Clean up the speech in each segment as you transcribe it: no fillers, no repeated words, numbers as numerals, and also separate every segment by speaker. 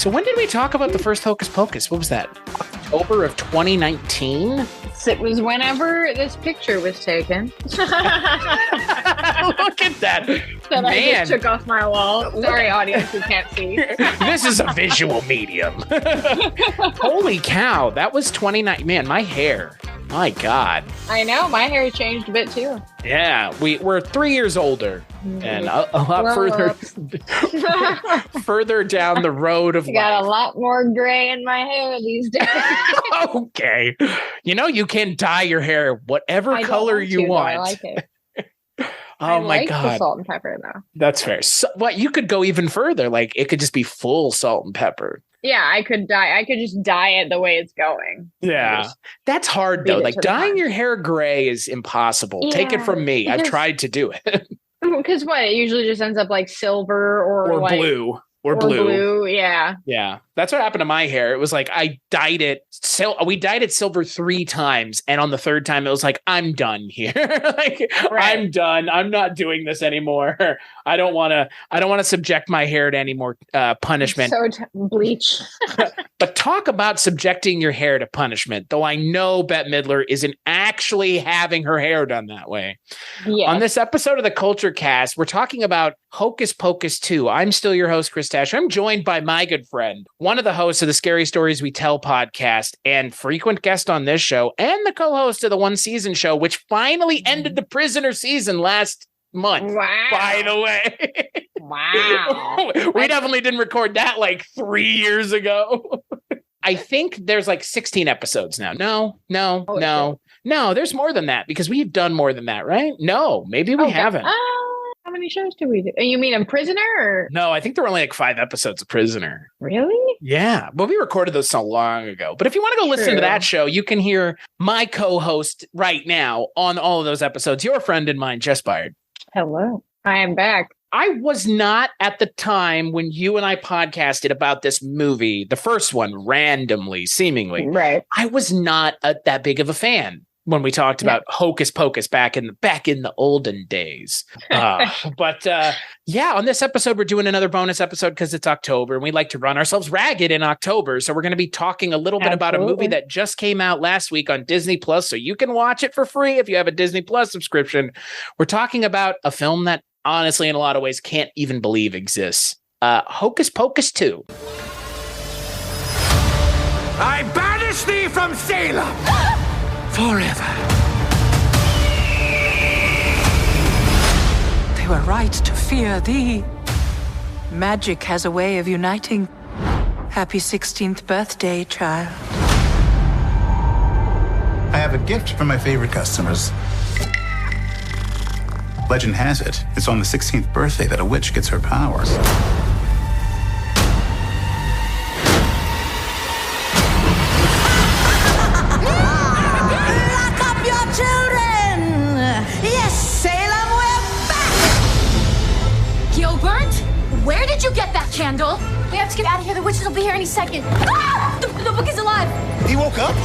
Speaker 1: So when did we talk about the first Hocus Pocus? What was that? October of 2019?
Speaker 2: It was whenever this picture was taken.
Speaker 1: Look at that.
Speaker 2: That
Speaker 1: Man.
Speaker 2: I just took off my wall. Sorry, audience, you can't see.
Speaker 1: This is a visual medium. Holy cow. That was 29. Man, my hair. My God.
Speaker 2: I know. My hair changed a bit too.
Speaker 1: Yeah, we're 3 years older and a lot further down the road of
Speaker 2: I got
Speaker 1: life.
Speaker 2: a lot more gray in my hair these days.
Speaker 1: Okay. You can dye your hair whatever
Speaker 2: I don't
Speaker 1: color
Speaker 2: want
Speaker 1: you
Speaker 2: to, though.
Speaker 1: want.
Speaker 2: I like it.
Speaker 1: Oh
Speaker 2: I
Speaker 1: my
Speaker 2: like
Speaker 1: God.
Speaker 2: the salt and pepper though.
Speaker 1: That's fair. So, what you could go even further. Like it could just be full salt and pepper.
Speaker 2: Yeah, I could just dye it the way it's going.
Speaker 1: Yeah. That's hard though.
Speaker 2: beat it
Speaker 1: Like
Speaker 2: to the
Speaker 1: dyeing
Speaker 2: punch.
Speaker 1: your hair gray is impossible. Take it
Speaker 2: Yeah,
Speaker 1: from me. I've
Speaker 2: because-
Speaker 1: tried to do it.
Speaker 2: Because what? It usually just ends up like silver or like,
Speaker 1: blue. Or
Speaker 2: Or
Speaker 1: blue.
Speaker 2: blue. Yeah.
Speaker 1: Yeah, that's what happened to my hair. It was like I dyed it. We dyed it silver 3 times, and on the 3rd time, it was like I'm done here.
Speaker 2: Right.
Speaker 1: I'm done. I'm not doing this anymore. I don't want to subject my hair to any more punishment.
Speaker 2: So bleach.
Speaker 1: But talk about subjecting your hair to punishment. Though I know Bette Midler isn't actually having her hair done that way.
Speaker 2: Yeah.
Speaker 1: On this episode of the Kulturecast, we're talking about Hocus Pocus 2. I'm still your host, Chris Stachiw. I'm joined by my good friend, one of the hosts of the Scary Stories We Tell podcast and frequent guest on this show, and the co-host of the One Season show, which finally ended the Prisoner season last month.
Speaker 2: Wow.
Speaker 1: By the way.
Speaker 2: Wow.
Speaker 1: We definitely didn't record that like 3 years ago. I think there's like 16 episodes now. No, there's more than that because we've done more than that, right? No, maybe we haven't.
Speaker 2: How many shows do we do? You mean a Prisoner? Or?
Speaker 1: No, I think there were only like 5 episodes of Prisoner.
Speaker 2: Really?
Speaker 1: Yeah, but we recorded those so long ago. But if you want to go listen to
Speaker 2: True.
Speaker 1: that show, you can hear my co-host right now on all of those episodes, your friend and mine, Jess Byard.
Speaker 2: Hello. I am back.
Speaker 1: I was not at the time when you and I podcasted about this movie, the first one, randomly, seemingly.
Speaker 2: Right.
Speaker 1: I was not that big of a fan when we talked about Hocus Pocus back in the olden days. But on this episode, we're doing another bonus episode because it's October and we like to run ourselves ragged in October. So we're going to be talking a little bit about a movie that just came out last week on Disney Plus. So you can watch it for free if you have a Disney Plus subscription. We're talking about a film that honestly, in a lot of ways, can't even believe exists. Hocus Pocus 2.
Speaker 3: I banish thee from Salem forever.
Speaker 4: They were right to fear thee. Magic has a way of uniting. Happy 16th birthday, child.
Speaker 5: I have a gift for my favorite customers. Legend has it, it's on the 16th birthday that a witch gets her powers.
Speaker 6: Lock up your children! Yes, Salem, we're back!
Speaker 7: Gilbert, where did you get that candle? We have to get out of here. The witches will be here any second. Ah! The book is alive.
Speaker 5: He woke up?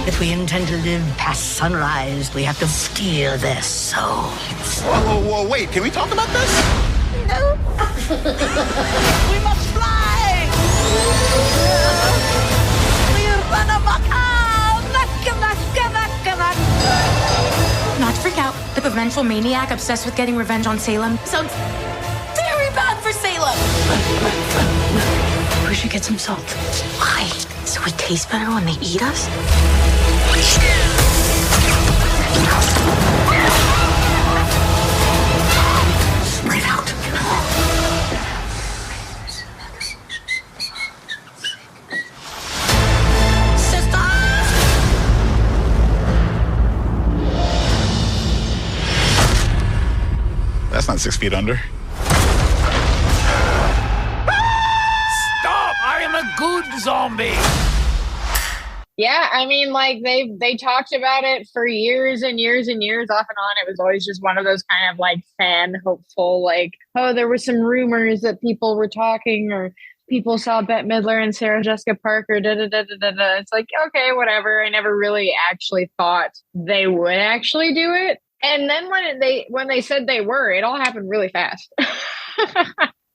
Speaker 6: If we intend to live past sunrise, we have to steal their souls.
Speaker 5: Whoa, wait, can we talk about this?
Speaker 6: No. We must fly! We run amok!
Speaker 7: Not freak out. The vengeful maniac obsessed with getting revenge on Salem sounds very bad for Salem.
Speaker 6: We should get some salt. Why? So it tastes better when they eat us? Spread out. Sisters!
Speaker 5: That's not 6 feet under.
Speaker 3: Stop! I am a good zombie.
Speaker 2: Yeah, I mean, like they talked about it for years and years and years off and on. It was always just one of those kind of like fan hopeful, like, oh, there were some rumors that people were talking or people saw Bette Midler and Sarah Jessica Parker. It's like, okay, whatever. I never really actually thought they would actually do it. And then when they said they were, it all happened really fast.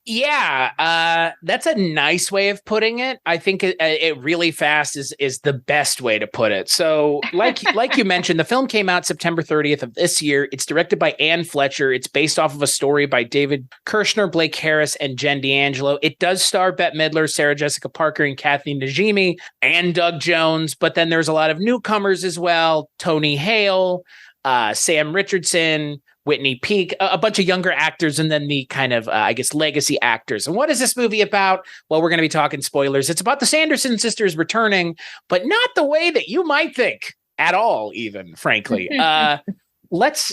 Speaker 1: Yeah, that's a nice way of putting it. I think it really fast is the best way to put it. So, like you mentioned, the film came out September 30th of this year. It's directed by Anne Fletcher. It's based off of a story by David Kirshner, Blake Harris, and Jen D'Angelo. It does star Bette Midler, Sarah Jessica Parker, and Kathy Najimy, and Doug Jones. But then there's a lot of newcomers as well: Tony Hale, Sam Richardson, Whitney Peak, a bunch of younger actors, and then the kind of, I guess, legacy actors. And what is this movie about? Well, we're going to be talking spoilers. It's about the Sanderson sisters returning, but not the way that you might think at all, even, frankly. Let's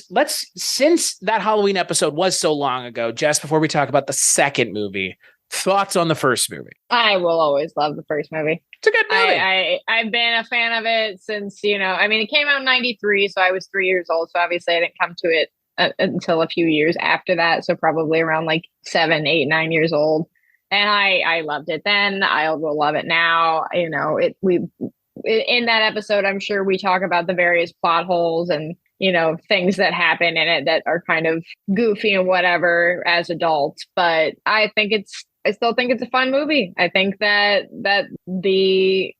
Speaker 1: since that Halloween episode was so long ago, Jess, before we talk about the second movie, thoughts on the first movie?
Speaker 2: I will always love the first movie.
Speaker 1: It's a good movie.
Speaker 2: I've been a fan of it since, it came out in 93, so I was 3 years old. So obviously I didn't come to it until a few years after that. So probably around like 7, 8, 9 years old. And I loved it then. I will love it now. In that episode, I'm sure we talk about the various plot holes and, things that happen in it that are kind of goofy and whatever as adults. But I still think it's a fun movie. I think that the,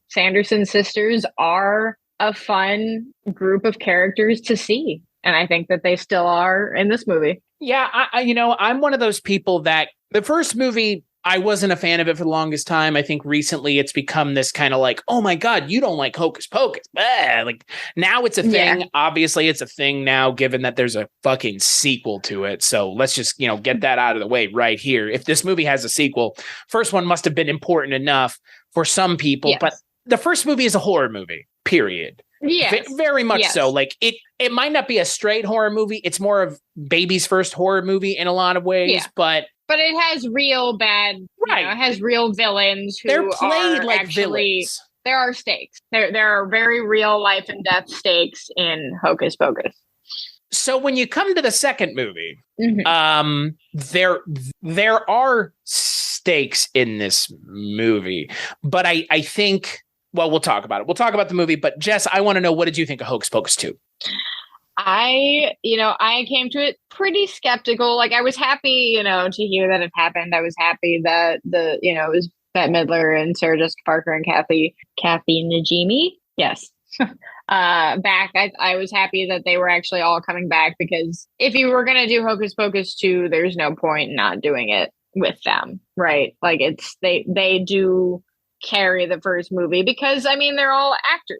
Speaker 2: Sanderson sisters are a fun group of characters to see. And I think that they still are in this movie.
Speaker 1: Yeah, I'm one of those people that the first movie, I wasn't a fan of it for the longest time. I think recently it's become this kind of like, oh my God, you don't like Hocus Pocus. Like now it's a thing. Yeah. Obviously it's a thing now, given that there's a fucking sequel to it. So let's just, get that out of the way right here. If this movie has a sequel, first one must have been important enough for some people, but the first movie is a horror movie, period.
Speaker 2: Yes.
Speaker 1: Very much so. Like it might not be a straight horror movie. It's more of baby's first horror movie in a lot of ways, but it
Speaker 2: has real bad, right? It has real villains who
Speaker 1: they're played like
Speaker 2: actually,
Speaker 1: villains.
Speaker 2: There are stakes. There are very real life and death stakes in Hocus Pocus.
Speaker 1: So when you come to the second movie,
Speaker 2: mm-hmm.
Speaker 1: There are stakes in this movie, but I think. Well, we'll talk about it. We'll talk about the movie. But Jess, I want to know, what did you think of Hocus Pocus 2?
Speaker 2: I came to it pretty skeptical. Like, I was happy, to hear that it happened. I was happy that it was Bette Midler and Sarah Jessica Parker and Kathy Najimy. Yes. Back. I was happy that they were actually all coming back, because if you were going to do Hocus Pocus 2, there's no point in not doing it with them. Right. Like they do carry the first movie, because they're all actors.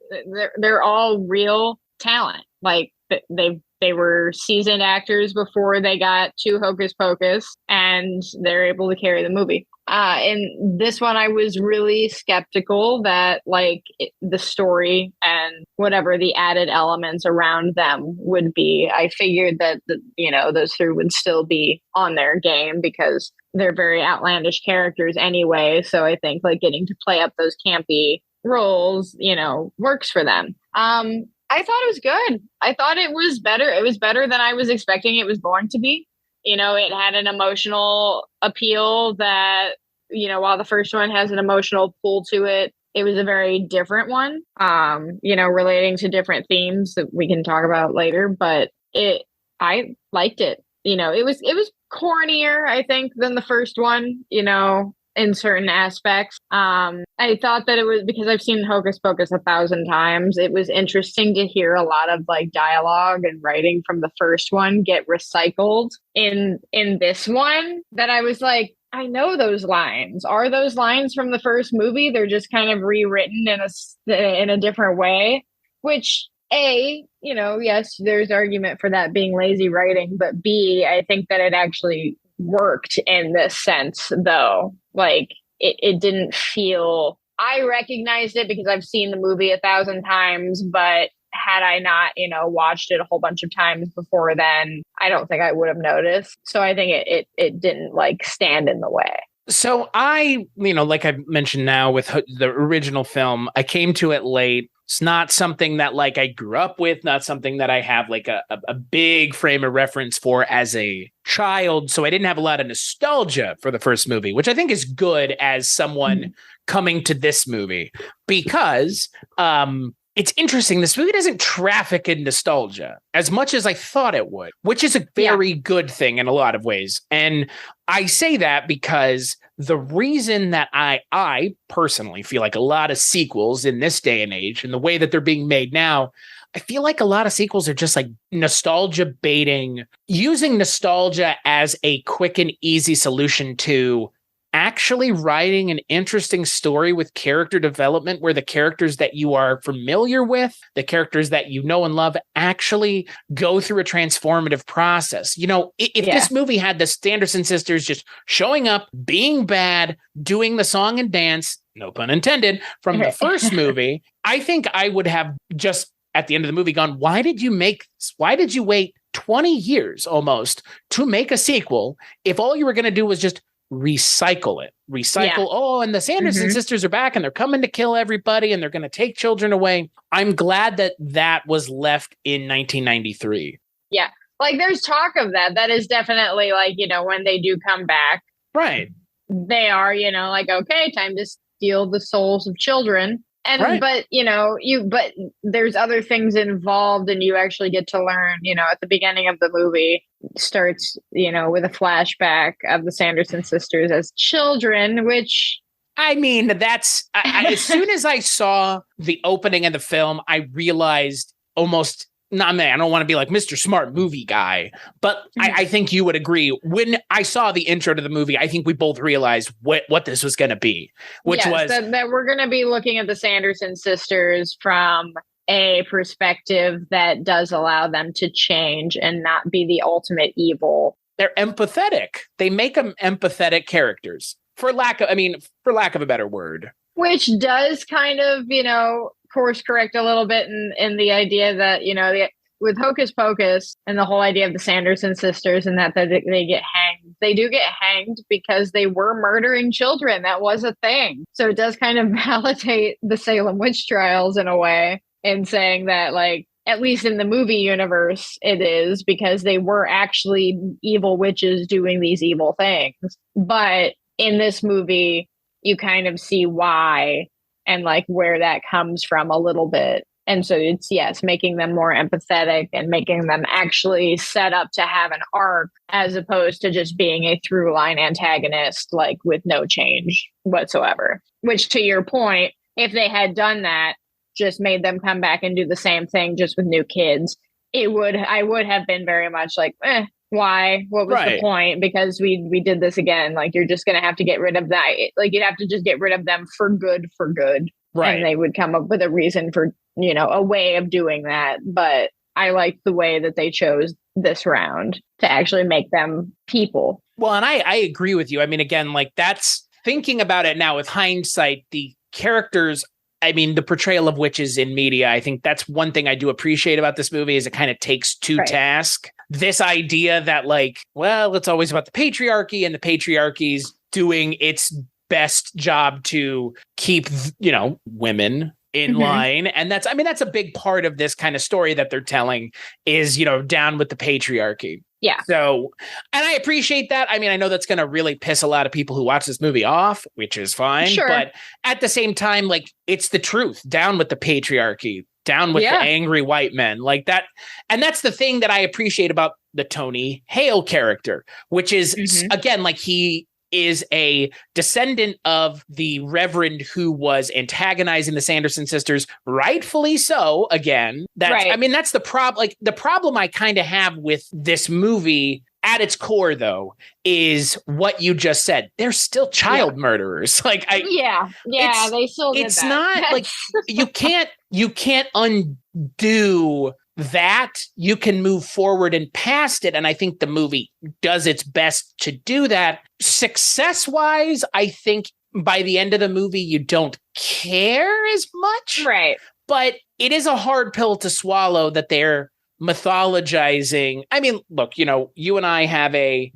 Speaker 2: They're all real talent. Like they were seasoned actors before they got to Hocus Pocus, and they're able to carry the movie. In this one, I was really skeptical that the story and whatever the added elements around them would be. I figured that those three would still be on their game, because they're very outlandish characters anyway. So I think getting to play up those campy roles, works for them. I thought it was good. I thought it was better. It was better than I was expecting it was going to be. It had an emotional appeal that, while the first one has an emotional pull to it, it was a very different one, relating to different themes that we can talk about later. But I liked it. It was cornier, I think, than the first one, in certain aspects. I thought that it was, because I've seen Hocus Pocus 1,000 times, it was interesting to hear a lot of dialogue and writing from the first one get recycled in this one, that I was like, I know those lines. Are those lines from the first movie? They're just kind of rewritten in a different way, which yes, there's argument for that being lazy writing, but B, I think that it actually worked in this sense, though. It didn't feel, I recognized it because I've seen the movie 1,000 times, but had I not, watched it a whole bunch of times before then, I don't think I would have noticed. So I think it didn't stand in the way.
Speaker 1: So I, like I mentioned now with the original film, I came to it late. It's not something that I grew up with, not something that I have a big frame of reference for as a child. So I didn't have a lot of nostalgia for the first movie, which I think is good as someone coming to this movie, because it's interesting. This movie doesn't traffic in nostalgia as much as I thought it would, which is a very good thing in a lot of ways. And I say that because the reason that I personally feel like a lot of sequels in this day and age and the way that they're being made now, I feel like a lot of sequels are just like nostalgia baiting, using nostalgia as a quick and easy solution to actually writing an interesting story with character development where the characters that you are familiar with, the characters that you know and love, actually go through a transformative process. You know, if this movie had the Sanderson sisters just showing up, being bad, doing the song and dance, no pun intended, from the first movie, I think I would have just at the end of the movie gone, why did you make this? Why did you wait 20 years almost to make a sequel if all you were going to do was just recycle it? Oh, and the Sanderson sisters are back and they're coming to kill everybody and they're going to take children away. I'm glad that that was left in 1993.
Speaker 2: Yeah. Like there's talk of that. That is definitely like, you know, when they do come back.
Speaker 1: Right.
Speaker 2: They are, you know, like, okay, time to steal the souls of children. And, but, you know, but there's other things involved and you actually get to learn, you know, at the beginning of the movie starts, you know, with a flashback of the Sanderson sisters as children, which.
Speaker 1: I mean, that's as soon as I saw the opening of the film, I realized almost. No, I don't want to be like Mr. Smart movie guy, but I think you would agree. When I saw the intro to the movie, I think we both realized what this was going to be, which was
Speaker 2: that we're going to be looking at the Sanderson sisters from a perspective that does allow them to change and not be the ultimate evil.
Speaker 1: They're empathetic. They make them empathetic characters, for lack of a better word.
Speaker 2: Which does kind of, you know, course correct a little bit in the idea that, you know, with Hocus Pocus and the whole idea of the Sanderson sisters and that they get hanged. They do get hanged because they were murdering children. That was a thing. So it does kind of validate the Salem witch trials in a way, in saying that, like, at least in the movie universe, it is because they were actually evil witches doing these evil things. But in this movie, you kind of see why and like where that comes from a little bit. And so it's, yes, making them more empathetic and making them actually set up to have an arc as opposed to just being a through line antagonist, like with no change whatsoever. Which, to your point, if they had done that, just made them come back and do the same thing just with new kids, I would have been very much like, why? What was the point? Because we did this again. Like, you're just going to have to get rid of that. Like, you'd have to just get rid of them for good. Right. And they would come up with a reason for, you know, a way of doing that. But I like the way that they chose this round to actually make them people.
Speaker 1: Well, and I agree with you. I mean, again, like, that's thinking about it now with hindsight, the characters, I mean, the portrayal of witches in media, I think that's one thing I do appreciate about this movie is it kind of takes to task this idea that, like, well, it's always about the patriarchy and the patriarchy's doing its best job to keep, you know, women in line. And that's a big part of this kind of story that they're telling is, you know, down with the patriarchy.
Speaker 2: Yeah.
Speaker 1: So, and I appreciate that. I mean, I know that's going to really piss a lot of people who watch this movie off, which is fine. Sure. But at the same time, like, it's the truth. Down with the patriarchy. Down with the angry white men, like that. And that's the thing that I appreciate about the Tony Hale character, which is, again, like, he is a descendant of the Reverend who was antagonizing the Sanderson sisters, rightfully so. Again, I mean, that's the problem. Like, the problem I kind of have with this movie at its core, though, is what you just said. They're still child murderers. Like, they still did it's that. Not like you can't undo that. You can move forward and past it. And I think the movie does its best to do that. Success-wise, I think by the end of the movie, you don't care as much. Right. But it is a hard pill to swallow that they're mythologizing. I mean, look, you know, you and I have a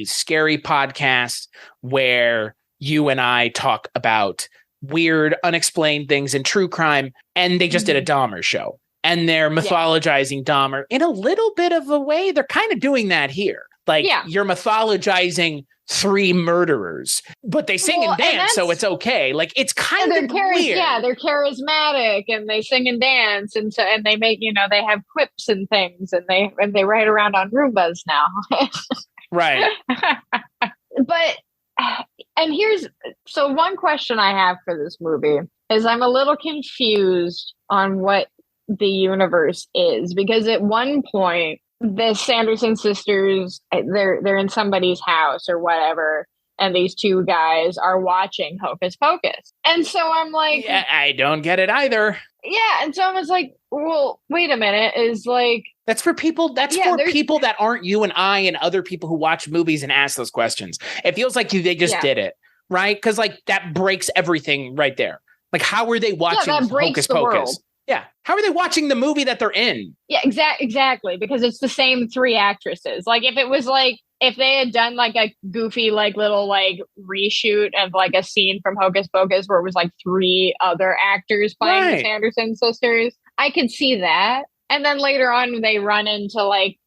Speaker 1: scary podcast where you and I talk about weird, unexplained things in true crime, and they just did a Dahmer show. And they're mythologizing Dahmer in a little bit of a way. They're kind of doing that here. Like
Speaker 2: Yeah.
Speaker 1: you're mythologizing 3 murderers, but they sing and dance, so it's okay. Like it's kind of weird.
Speaker 2: Yeah, they're charismatic and they sing and dance, and they make, they have quips and things, and they ride around on Roombas now.
Speaker 1: Right.
Speaker 2: But so one question I have for this movie is I'm a little confused on what the universe is, because at one point the Sanderson sisters, they're in somebody's house or whatever, and these 2 guys are watching Hocus Pocus. And so I'm like,
Speaker 1: yeah, I don't get it either.
Speaker 2: Yeah, and so I was like, well, wait a minute, is like
Speaker 1: that's for people people that aren't you and I and other people who watch movies and ask those questions. It feels like they just did it, right? Because like that breaks everything right there. Like how are they watching Hocus Pocus? World. Yeah. How are they watching the movie that they're in?
Speaker 2: Yeah, exactly. Because it's the same 3 actresses. Like if it was like, if they had done like a goofy, like little like reshoot of like a scene from Hocus Pocus where it was like 3 other actors playing the Sanderson sisters, I could see that. And then later on they run into like,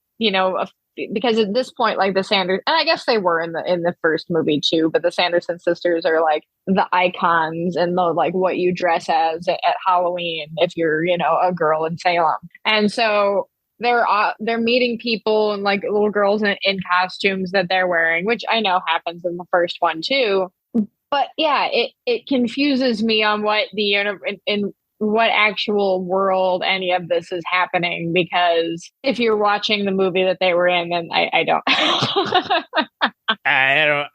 Speaker 2: because at this point, like the Sanders, and I guess they were in the first movie too, but the Sanderson sisters are like the icons and the like what you dress as at Halloween if you're a girl in Salem. And so they're meeting people and like little girls in costumes that they're wearing, which I know happens in the first one too. But yeah, it confuses me on what in what actual world any of this is happening, because if you're watching the movie that they were in, then I don't.
Speaker 1: I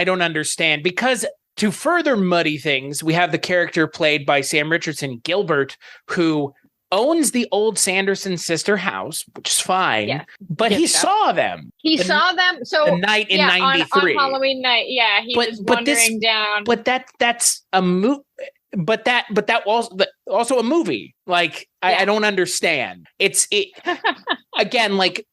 Speaker 1: don't understand, because to further muddy things, we have the character played by Sam Richardson Gilbert, who owns the old Sanderson sister house, which is fine, but he saw them.
Speaker 2: He saw them. So
Speaker 1: the night in 93
Speaker 2: on Halloween night. Yeah. He was wandering down.
Speaker 1: But that's a movie. But that was also a movie. Like I don't understand. It again, like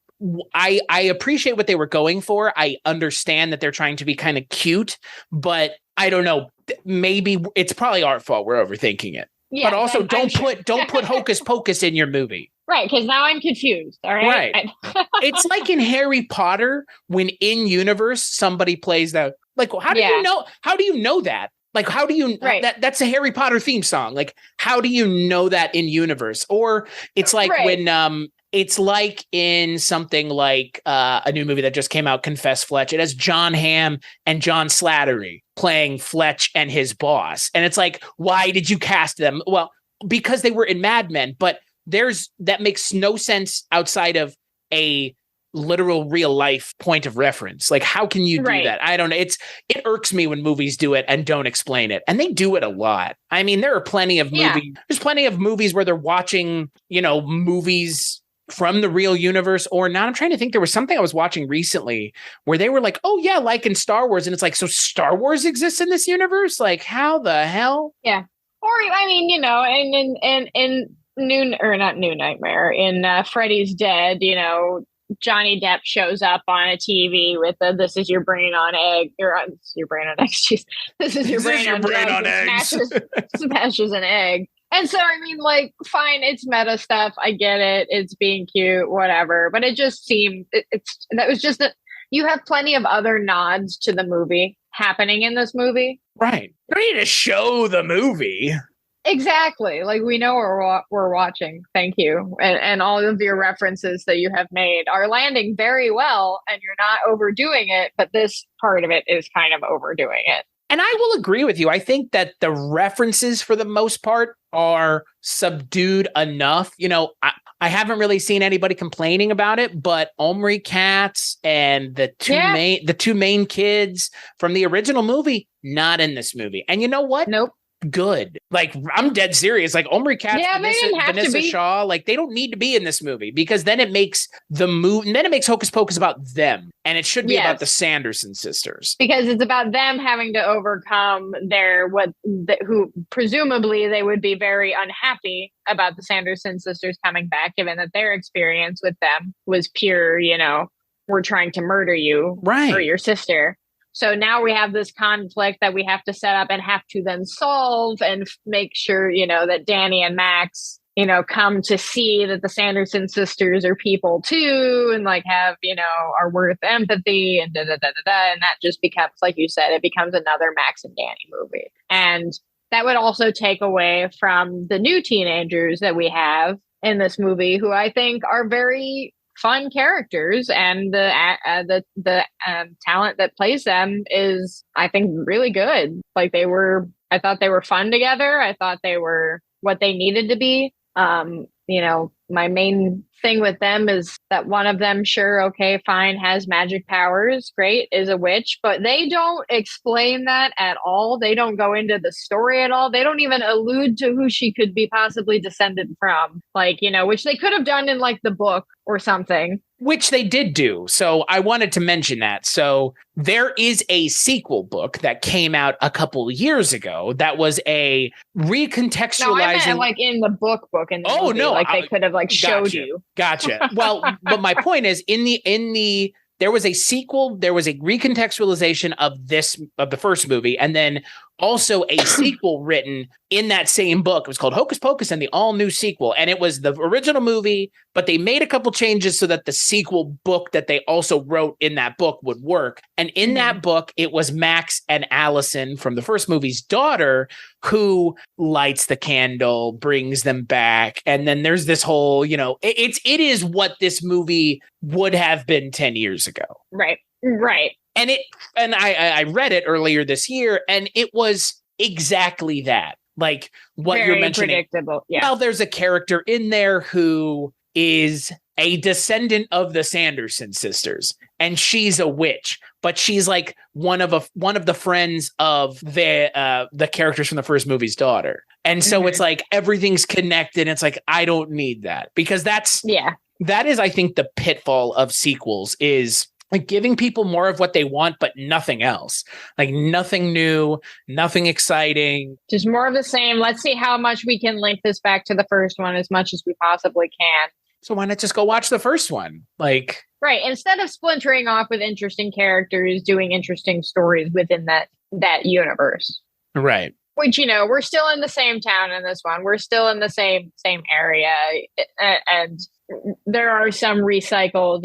Speaker 1: I appreciate what they were going for. I understand that they're trying to be kind of cute, but I don't know. Maybe it's probably our fault. We're overthinking it. Yeah, but also don't put Hocus Pocus in your movie.
Speaker 2: Right, because now I'm confused. All right.
Speaker 1: It's like in Harry Potter when in universe somebody plays that. Like, how do you know? How do you know that? Like, how do you that's a Harry Potter theme song? Like, how do you know that in universe? Or it's like when it's like in something like a new movie that just came out, Confess Fletch. It has John Hamm and John Slattery playing Fletch and his boss. And it's like, why did you cast them? Well, because they were in Mad Men, but that makes no sense outside of a literal real life point of reference. Like, how can you do that? I don't know. It irks me when movies do it and don't explain it. And they do it a lot. I mean, there are plenty of movies. There's plenty of movies where they're watching, movies from the real universe or not. I'm trying to think. There was something I was watching recently where they were like, oh yeah, like in Star Wars. And it's like, so Star Wars exists in this universe? Like, how the hell?
Speaker 2: Yeah. Or, I mean, in Not New Nightmare, in Freddy's Dead, Johnny Depp shows up on a TV with this is your brain on egg, or this is your brain on eggs. This is your brain on eggs. Smashes an egg. And so, I mean, like, fine, it's meta stuff. I get it. It's being cute, whatever. But it just seemed that was just that you have plenty of other nods to the movie happening in this movie.
Speaker 1: Right. You don't need to show the movie.
Speaker 2: Exactly. Like, we know we're watching. Thank you. And all of your references that you have made are landing very well, and you're not overdoing it. But this part of it is kind of overdoing it.
Speaker 1: And I will agree with you. I think that the references, for the most part, are subdued enough. I haven't really seen anybody complaining about it, but Omri Katz and the two main kids from the original movie, not in this movie. And you know what?
Speaker 2: Nope.
Speaker 1: Good. Like, I'm dead serious. Like, Omri Katz, Vanessa Shaw, like, they don't need to be in this movie, because then it makes the movie, and then it makes Hocus Pocus about them, and it should be about the Sanderson sisters,
Speaker 2: because it's about them having to overcome who presumably they would be very unhappy about the Sanderson sisters coming back, given that their experience with them was pure, we're trying to murder you or your sister. So now we have this conflict that we have to set up and have to then solve and make sure, that Danny and Max, come to see that the Sanderson sisters are people too, and like have, are worth empathy and and that just becomes, like you said, it becomes another Max and Danny movie. And that would also take away from the new teenagers that we have in this movie, who I think are very fun characters, and the talent that plays them is, I think, really good. Like I thought they were fun together. I thought they were what they needed to be. My main thing with them is that one of them, sure, okay, fine, has magic powers, great, is a witch, but they don't explain that at all. They don't go into the story at all. They don't even allude to who she could be possibly descended from, which they could have done in like the book or something.
Speaker 1: Which they did do. So I wanted to mention that. So there is a sequel book that came out a couple years ago that was a recontextualizing. No, I meant
Speaker 2: like in the book in the movie. No, they could have showed you.
Speaker 1: Gotcha. Well, but my point is there was a sequel, there was a recontextualization of the first movie, and then also a sequel written in that same book. It was called Hocus Pocus and the All New Sequel. And it was the original movie, but they made a couple changes so that the sequel book that they also wrote in that book would work. And in that book, it was Max and Allison from the first movie's daughter who lights the candle, brings them back. And then there's this whole, it is what this movie would have been 10 years ago.
Speaker 2: Right.
Speaker 1: And I read it earlier this year, and it was exactly that. Like what
Speaker 2: Very
Speaker 1: you're mentioning.
Speaker 2: Predictable. Yeah.
Speaker 1: Well, there's a character in there who is a descendant of the Sanderson sisters, and she's a witch, but she's like one of the friends of the characters from the first movie's daughter. And so it's like everything's connected. It's like, I don't need that, because that is, I think, the pitfall of sequels is like giving people more of what they want, but nothing else. Like nothing new, nothing exciting.
Speaker 2: Just more of the same. Let's see how much we can link this back to the first one as much as we possibly can.
Speaker 1: So why not just go watch the first one? Like,
Speaker 2: right. Instead of splintering off with interesting characters, doing interesting stories within that universe.
Speaker 1: Right.
Speaker 2: Which, we're still in the same town in this one. We're still in the same area. And there are some recycled,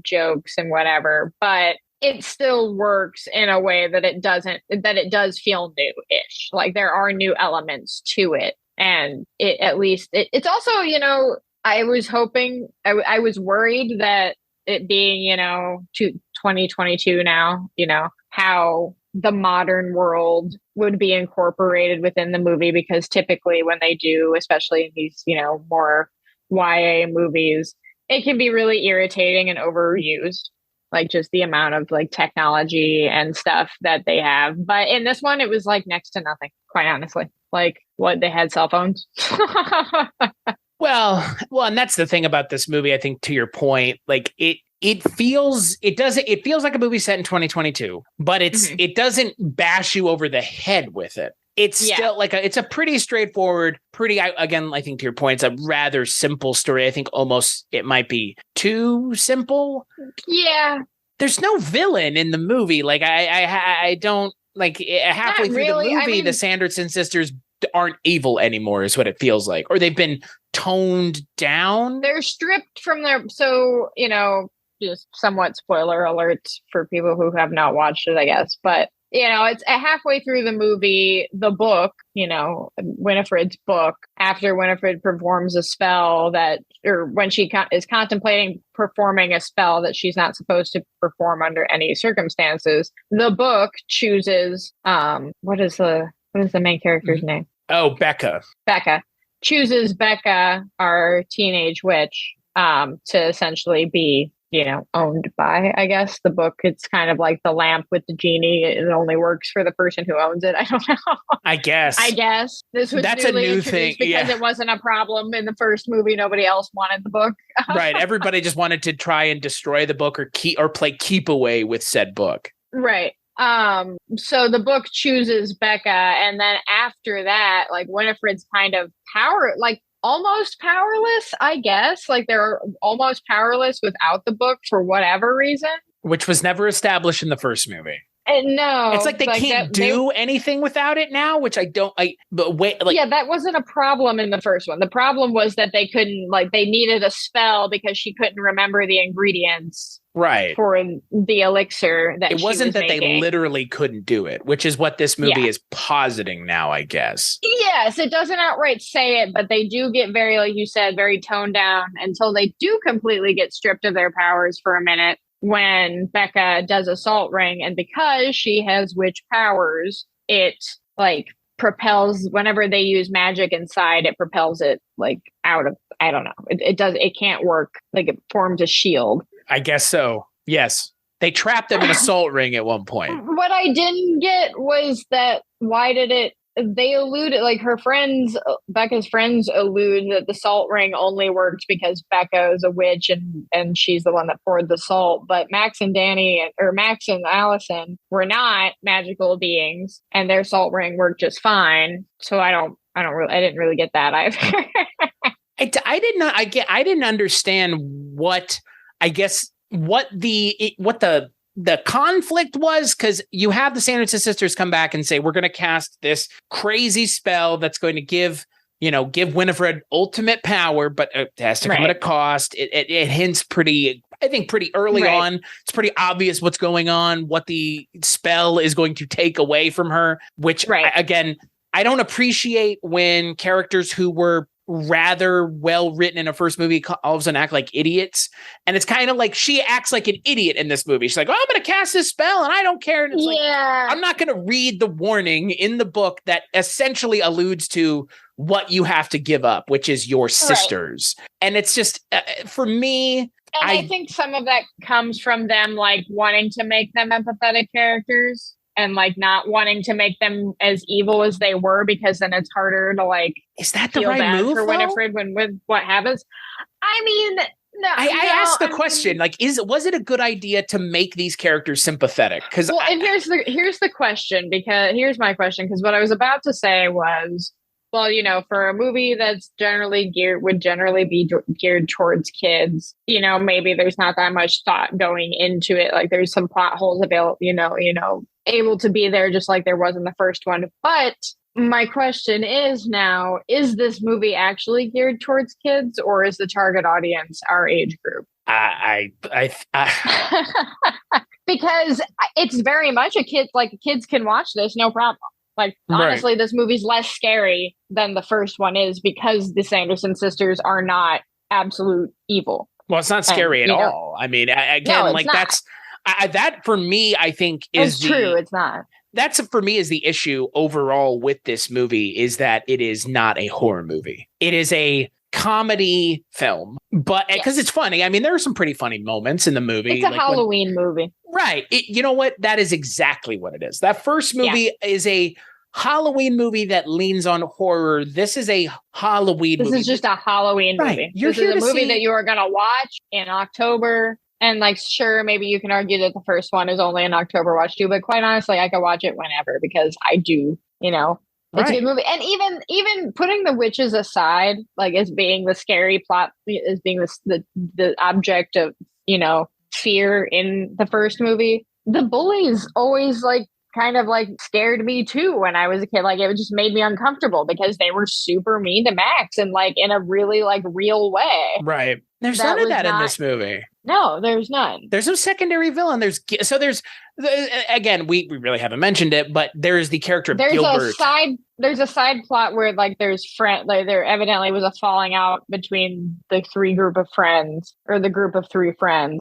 Speaker 2: jokes and whatever, but it still works in a way that it does feel new-ish. Like there are new elements to it. And it's also, I was hoping, I was worried that it being, to 2022 now, how the modern world would be incorporated within the movie, because typically when they do, especially in these, more YA movies, it can be really irritating and overused, like just the amount of like technology and stuff that they have. But in this one, it was like next to nothing, quite honestly. Like what, they had cell phones.
Speaker 1: Well, and that's the thing about this movie, I think, to your point, like it feels like a movie set in 2022, but it doesn't bash you over the head with it. It's still like it's a pretty straightforward, again, I think to your point, it's a rather simple story. I think almost it might be too simple.
Speaker 2: Yeah.
Speaker 1: There's no villain in the movie. Like I don't like halfway through the movie, the Sanderson sisters aren't evil anymore is what it feels like, or they've been toned down.
Speaker 2: They're stripped from their, just somewhat spoiler alert for people who have not watched it, I guess. But, it's halfway through the movie, the book, Winifred's book, after Winifred performs a spell or when she is contemplating performing a spell that she's not supposed to perform under any circumstances, the book chooses, what is the main character's name?
Speaker 1: Oh, Becca.
Speaker 2: Becca. Chooses Becca, our teenage witch, to essentially be, owned by, I guess, the book. It's kind of like the lamp with the genie. It only works for the person who owns it. I don't know.
Speaker 1: I guess.
Speaker 2: This was
Speaker 1: That's a new thing
Speaker 2: because it wasn't a problem in the first movie. Nobody else wanted the book.
Speaker 1: Right. Everybody just wanted to try and destroy the book or play keep away with said book.
Speaker 2: Right. So the book chooses Becca, and then after that, like Winifred's kind of almost powerless, I guess. Like they're almost powerless without the book for whatever reason.
Speaker 1: Which was never established in the first movie.
Speaker 2: No,
Speaker 1: It's like they can't do anything without it now, which
Speaker 2: that wasn't a problem in the first one. The problem was that they couldn't, like, they needed a spell because she couldn't remember the ingredients for the elixir that
Speaker 1: it wasn't that
Speaker 2: making.
Speaker 1: They literally couldn't do it, which is what this movie is positing now, I guess.
Speaker 2: Yes, it doesn't outright say it, but they do get very, like you said, very toned down until they do completely get stripped of their powers for a minute. When Becca does a salt ring, and because she has witch powers, it like propels, whenever they use magic inside, it propels it like out of, I don't know. It can't work. Like it forms a shield.
Speaker 1: I guess so. Yes. They trapped them in a salt ring at one point.
Speaker 2: What I didn't get was that they alluded, like Becca's friends allude that the salt ring only worked because Becca is a witch and she's the one that poured the salt. But Max and Allison were not magical beings, and their salt ring worked just fine. So I didn't really get that either.
Speaker 1: I didn't understand what the conflict was, because you have the Sanderson sisters come back and say, we're going to cast this crazy spell that's going to give Winifred ultimate power, but it has to come at a cost. It hints pretty early on. It's pretty obvious what's going on, what the spell is going to take away from her, which again, I don't appreciate when characters who were rather well written in a first movie all of a sudden act like idiots. And it's kind of like she acts like an idiot in this movie. She's like, I'm going to cast this spell and I don't care. And it's like, I'm not going to read the warning in the book that essentially alludes to what you have to give up, which is your sisters. And it's just, for me.
Speaker 2: And I think some of that comes from them like wanting to make them empathetic characters. And like not wanting to make them as evil as they were, because then it's harder to like.
Speaker 1: Is that the right move
Speaker 2: for Winifred with what happens? I mean, no.
Speaker 1: I asked the question, like, was it a good idea to make these characters sympathetic? Because
Speaker 2: and here's the question, because here's my question, because what I was about to say was, well, for a movie that's would generally be geared towards kids, maybe there's not that much thought going into it. Like there's some plot holes available, able to be there just like there was in the first one. But my question is now, is this movie actually geared towards kids, or is the target audience our age group? Because it's very much kids can watch this, no problem. Like, honestly, this movie's less scary than the first one is, because the Sanderson sisters are not absolute evil.
Speaker 1: Well, it's not scary at all. I mean, again, like not. That for me, I think is
Speaker 2: true. It's not.
Speaker 1: That's for me is the issue overall with this movie, is that it is not a horror movie. It is a comedy film, but because it's funny. I mean, there are some pretty funny moments in the movie.
Speaker 2: It's a Halloween movie.
Speaker 1: Right. You know what? That is exactly what it is. That first movie is a Halloween movie that leans on horror. This is a Halloween movie.
Speaker 2: This is just a Halloween movie. This is a movie that you are going to watch in October. And like, sure, maybe you can argue that the first one is only an October watch too, but quite honestly, I could watch it whenever, because I do, it's a good movie. And even putting the witches aside, like as being the scary plot, as being the object of, fear in the first movie, the bullies always like kind of like scared me too when I was a kid. Like it just made me uncomfortable because they were super mean to Max and like in a really like real way.
Speaker 1: Right. There's none of that in this movie.
Speaker 2: No, there's none.
Speaker 1: There's no secondary villain. There's again, we really haven't mentioned it, but there's the character of Gilbert.
Speaker 2: There's a side plot where like there evidently was a falling out between the group of friends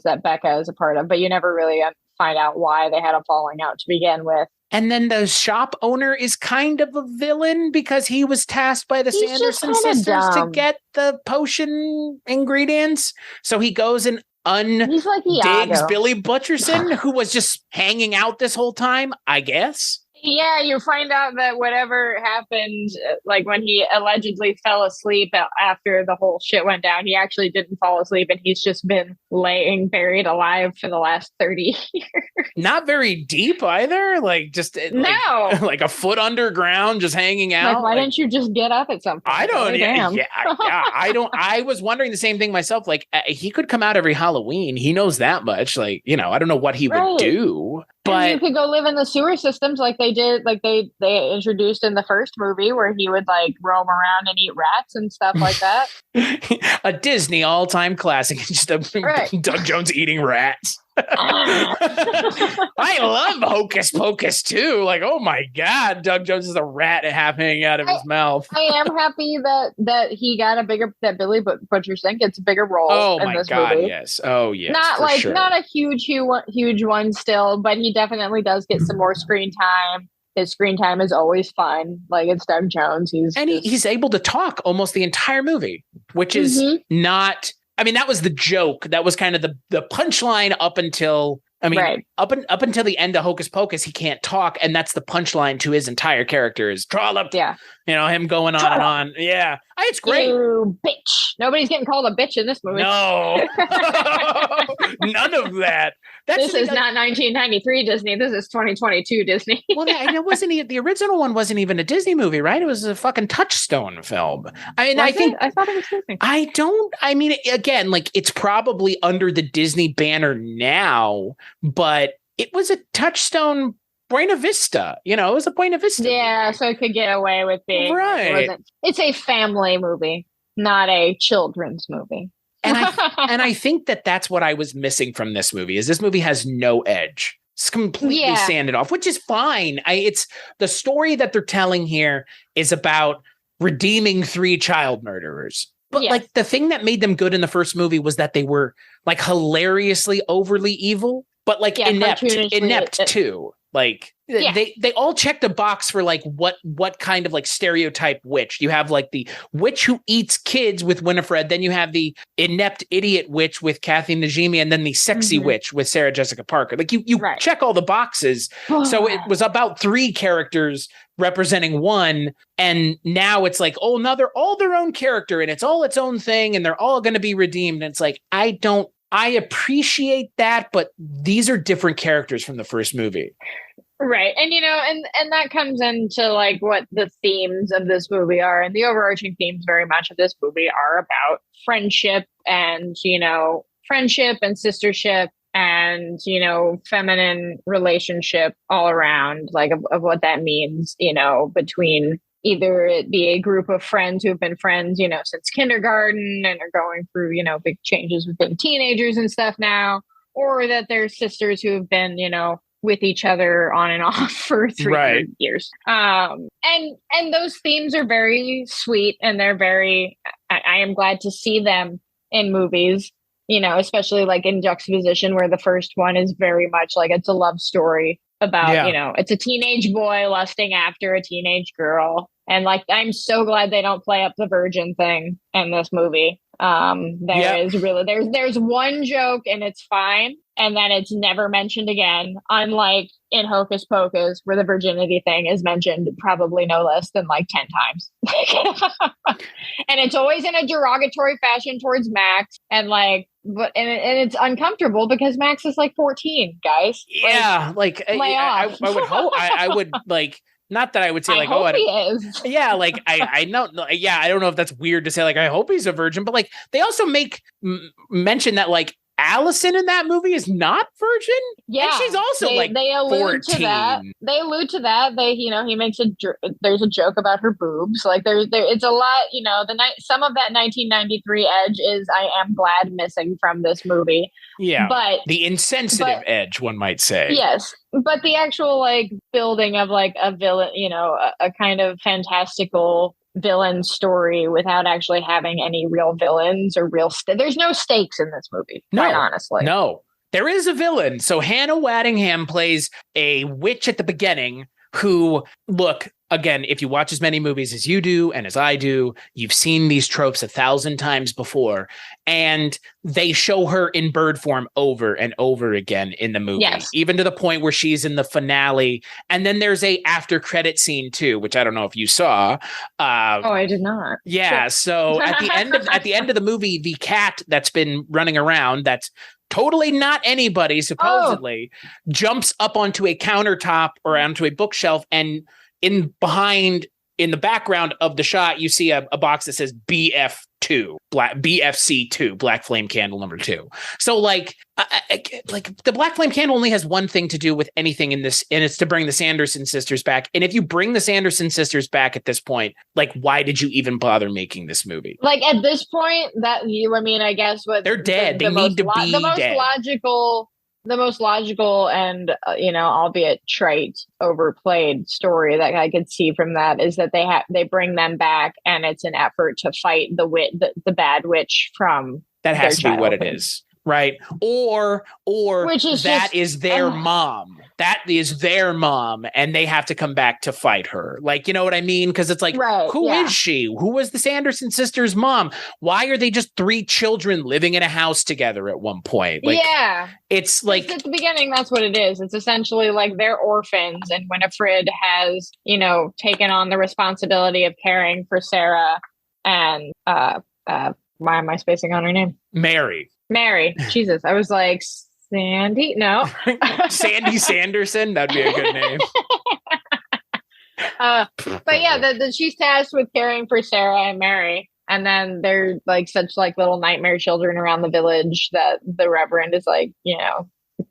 Speaker 2: that Becca is a part of, but you never really find out why they had a falling out to begin with.
Speaker 1: And then the shop owner is kind of a villain because he was tasked by the Sanderson sisters to get the potion ingredients. So he goes and digs Billy Butcherson, who was just hanging out this whole time, I guess.
Speaker 2: Yeah, you find out that whatever happened, like when he allegedly fell asleep after the whole shit went down, he actually didn't fall asleep, and he's just been laying buried alive for the last 30 years. Not
Speaker 1: very deep either. Like just like a foot underground, just hanging out.
Speaker 2: Like, why didn't you just get up at some point?
Speaker 1: I don't. I don't. I was wondering the same thing myself. Like he could come out every Halloween. He knows that much. Like I don't know what he would do. do.
Speaker 2: And
Speaker 1: But
Speaker 2: you could go live in the sewer systems like they did, like they introduced in the first movie where he would like roam around and eat rats and stuff like that.
Speaker 1: a Disney all-time classic, just
Speaker 2: Right.
Speaker 1: Doug Jones eating rats. I love Hocus Pocus too. Like, oh my God, Doug Jones is a rat hanging out of his mouth.
Speaker 2: I am happy that he got that Billy Butcher Sink gets a bigger role.
Speaker 1: Oh
Speaker 2: in
Speaker 1: my
Speaker 2: this
Speaker 1: God,
Speaker 2: movie.
Speaker 1: yes. Oh yes.
Speaker 2: Not
Speaker 1: for
Speaker 2: like
Speaker 1: sure.
Speaker 2: not a huge one still, but he definitely does get some more screen time. His screen time is always fun. Like it's Doug Jones.
Speaker 1: He's able to talk almost the entire movie, which is not. I mean, that was the joke. That was kind of the punchline up until. I mean, up until the end of Hocus Pocus, he can't talk, and that's the punchline to his entire character is Trollop.
Speaker 2: Yeah,
Speaker 1: him going on and on. Yeah, it's great.
Speaker 2: You bitch. Nobody's getting called a bitch in this movie.
Speaker 1: No, none of that.
Speaker 2: This is not 1993 Disney. This is 2022 Disney.
Speaker 1: Well, and it wasn't the original one wasn't even a Disney movie, right? It was a fucking Touchstone film. I mean, I
Speaker 2: thought it was Disney.
Speaker 1: I mean, again, like it's probably under the Disney banner now, but it was a Touchstone Buena Vista. It was a Buena Vista.
Speaker 2: Yeah,
Speaker 1: movie.
Speaker 2: So it could get away with being
Speaker 1: right.
Speaker 2: It's a family movie, not a children's movie.
Speaker 1: And I think that's what I was missing from this movie. Is this movie has no edge. It's completely sanded off, which is fine. It's the story that they're telling here is about redeeming 3 child murderers. But like the thing that made them good in the first movie was that they were like hilariously overly evil, but like inept too. Like they all checked a box for like what kind of like stereotype witch. You have like the witch who eats kids with Winifred, then you have the inept idiot witch with Kathy Najimy, and then the sexy witch with Sarah Jessica Parker. Like you check all the boxes. So it was about 3 characters representing one, and now it's like, oh, now they're all their own character and it's all its own thing and they're all going to be redeemed. And it's like, I appreciate that, but these are different characters from the first movie.
Speaker 2: Right. And, and that comes into like what the themes of this movie are. And the overarching themes very much of this movie are about friendship and, friendship and sistership and, feminine relationship all around, like of what that means, between either it be a group of friends who've been friends, since kindergarten and are going through, big changes with being teenagers and stuff now, or that they're sisters who have been, with each other on and off for 300 years. And those themes are very sweet and they're very, I am glad to see them in movies, especially like in juxtaposition where the first one is very much like it's a love story about, it's a teenage boy lusting after a teenage girl. And like, I'm so glad they don't play up the virgin thing in this movie. Is really, there's one joke and it's fine. And then it's never mentioned again. Unlike in Hocus Pocus, where the virginity thing is mentioned probably no less than like 10 times. And it's always in a derogatory fashion towards Max. And like, and it's uncomfortable because Max is like 14, guys.
Speaker 1: Yeah. I would hope, I would like, not that I would say like,
Speaker 2: he is.
Speaker 1: Yeah, like I know. Yeah, I don't know if that's weird to say. Like, I hope he's a virgin, but like they also make mention that like Allison in that movie is not virgin. Yeah, and she's also they allude 14.
Speaker 2: To that. They allude to that. He makes there's a joke about her boobs. Like there it's a lot. Some of that 1993 edge is I am glad missing from this movie.
Speaker 1: Yeah,
Speaker 2: but
Speaker 1: the insensitive edge, one might say.
Speaker 2: Yes, but the actual like building of like a villain, a kind of fantastical villain story without actually having any real villains or there's no stakes in this movie. Quite honestly,
Speaker 1: no. There is a villain. So Hannah Waddingham plays a witch at the beginning who, look, again, if you watch as many movies as you do and as I do, you've seen these tropes 1,000 times before. And they show her in bird form over and over again in the movie, even to the point where she's in the finale. And then there's a after credit scene too, which I don't know if you saw.
Speaker 2: I did not.
Speaker 1: Yeah. Sure. So at the end of the movie, the cat that's been running around, that's totally not anybody, supposedly, jumps up onto a countertop or onto a bookshelf, and in the background of the shot, you see a box that says BF2 2, BFC 2, Black Flame Candle number 2. So like the Black Flame Candle only has one thing to do with anything in this, and it's to bring the Sanderson sisters back. And if you bring the Sanderson sisters back at this point, like, why did you even bother making this movie?
Speaker 2: Like at this point, I guess what
Speaker 1: they're dead. They need to be dead.
Speaker 2: The most logical and albeit trite, overplayed story that I could see from that is that they bring them back, and it's an effort to fight the bad witch from
Speaker 1: that has to be what it is. Right. Or that is their mom. That is their mom. And they have to come back to fight her. Like, you know what I mean? Because it's like, who is she? Who was the Sanderson sisters' mom? Why are they just 3 children living in a house together at one point? Like, it's like
Speaker 2: at the beginning, that's what it is. It's essentially like they're orphans, and Winifred has, taken on the responsibility of caring for Sarah and why am I spacing on her name? Mary. Jesus. I was like, Sandy? No.
Speaker 1: Sandy Sanderson? That'd be a good name.
Speaker 2: But yeah, she's tasked with caring for Sarah and Mary. And then they're like such like little nightmare children around the village that the Reverend is like,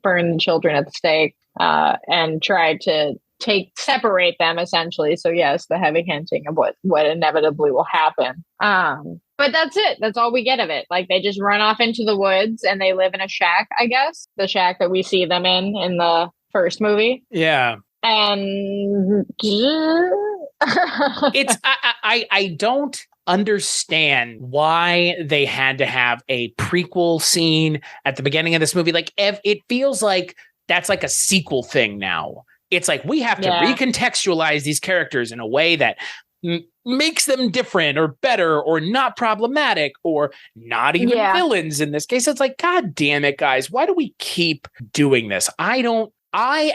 Speaker 2: burn the children at the stake and try to separate them essentially. So yes, the heavy hinting of what inevitably will happen. But that's it. That's all we get of it. Like they just run off into the woods and they live in a shack, I guess. The shack that we see them in the first movie.
Speaker 1: Yeah.
Speaker 2: And
Speaker 1: it's I don't understand why they had to have a prequel scene at the beginning of this movie. Like it feels like that's like a sequel thing now. It's like we have to recontextualize these characters in a way that makes them different or better or not problematic or not even villains in this case. It's like, God damn it, guys. Why do we keep doing this? I,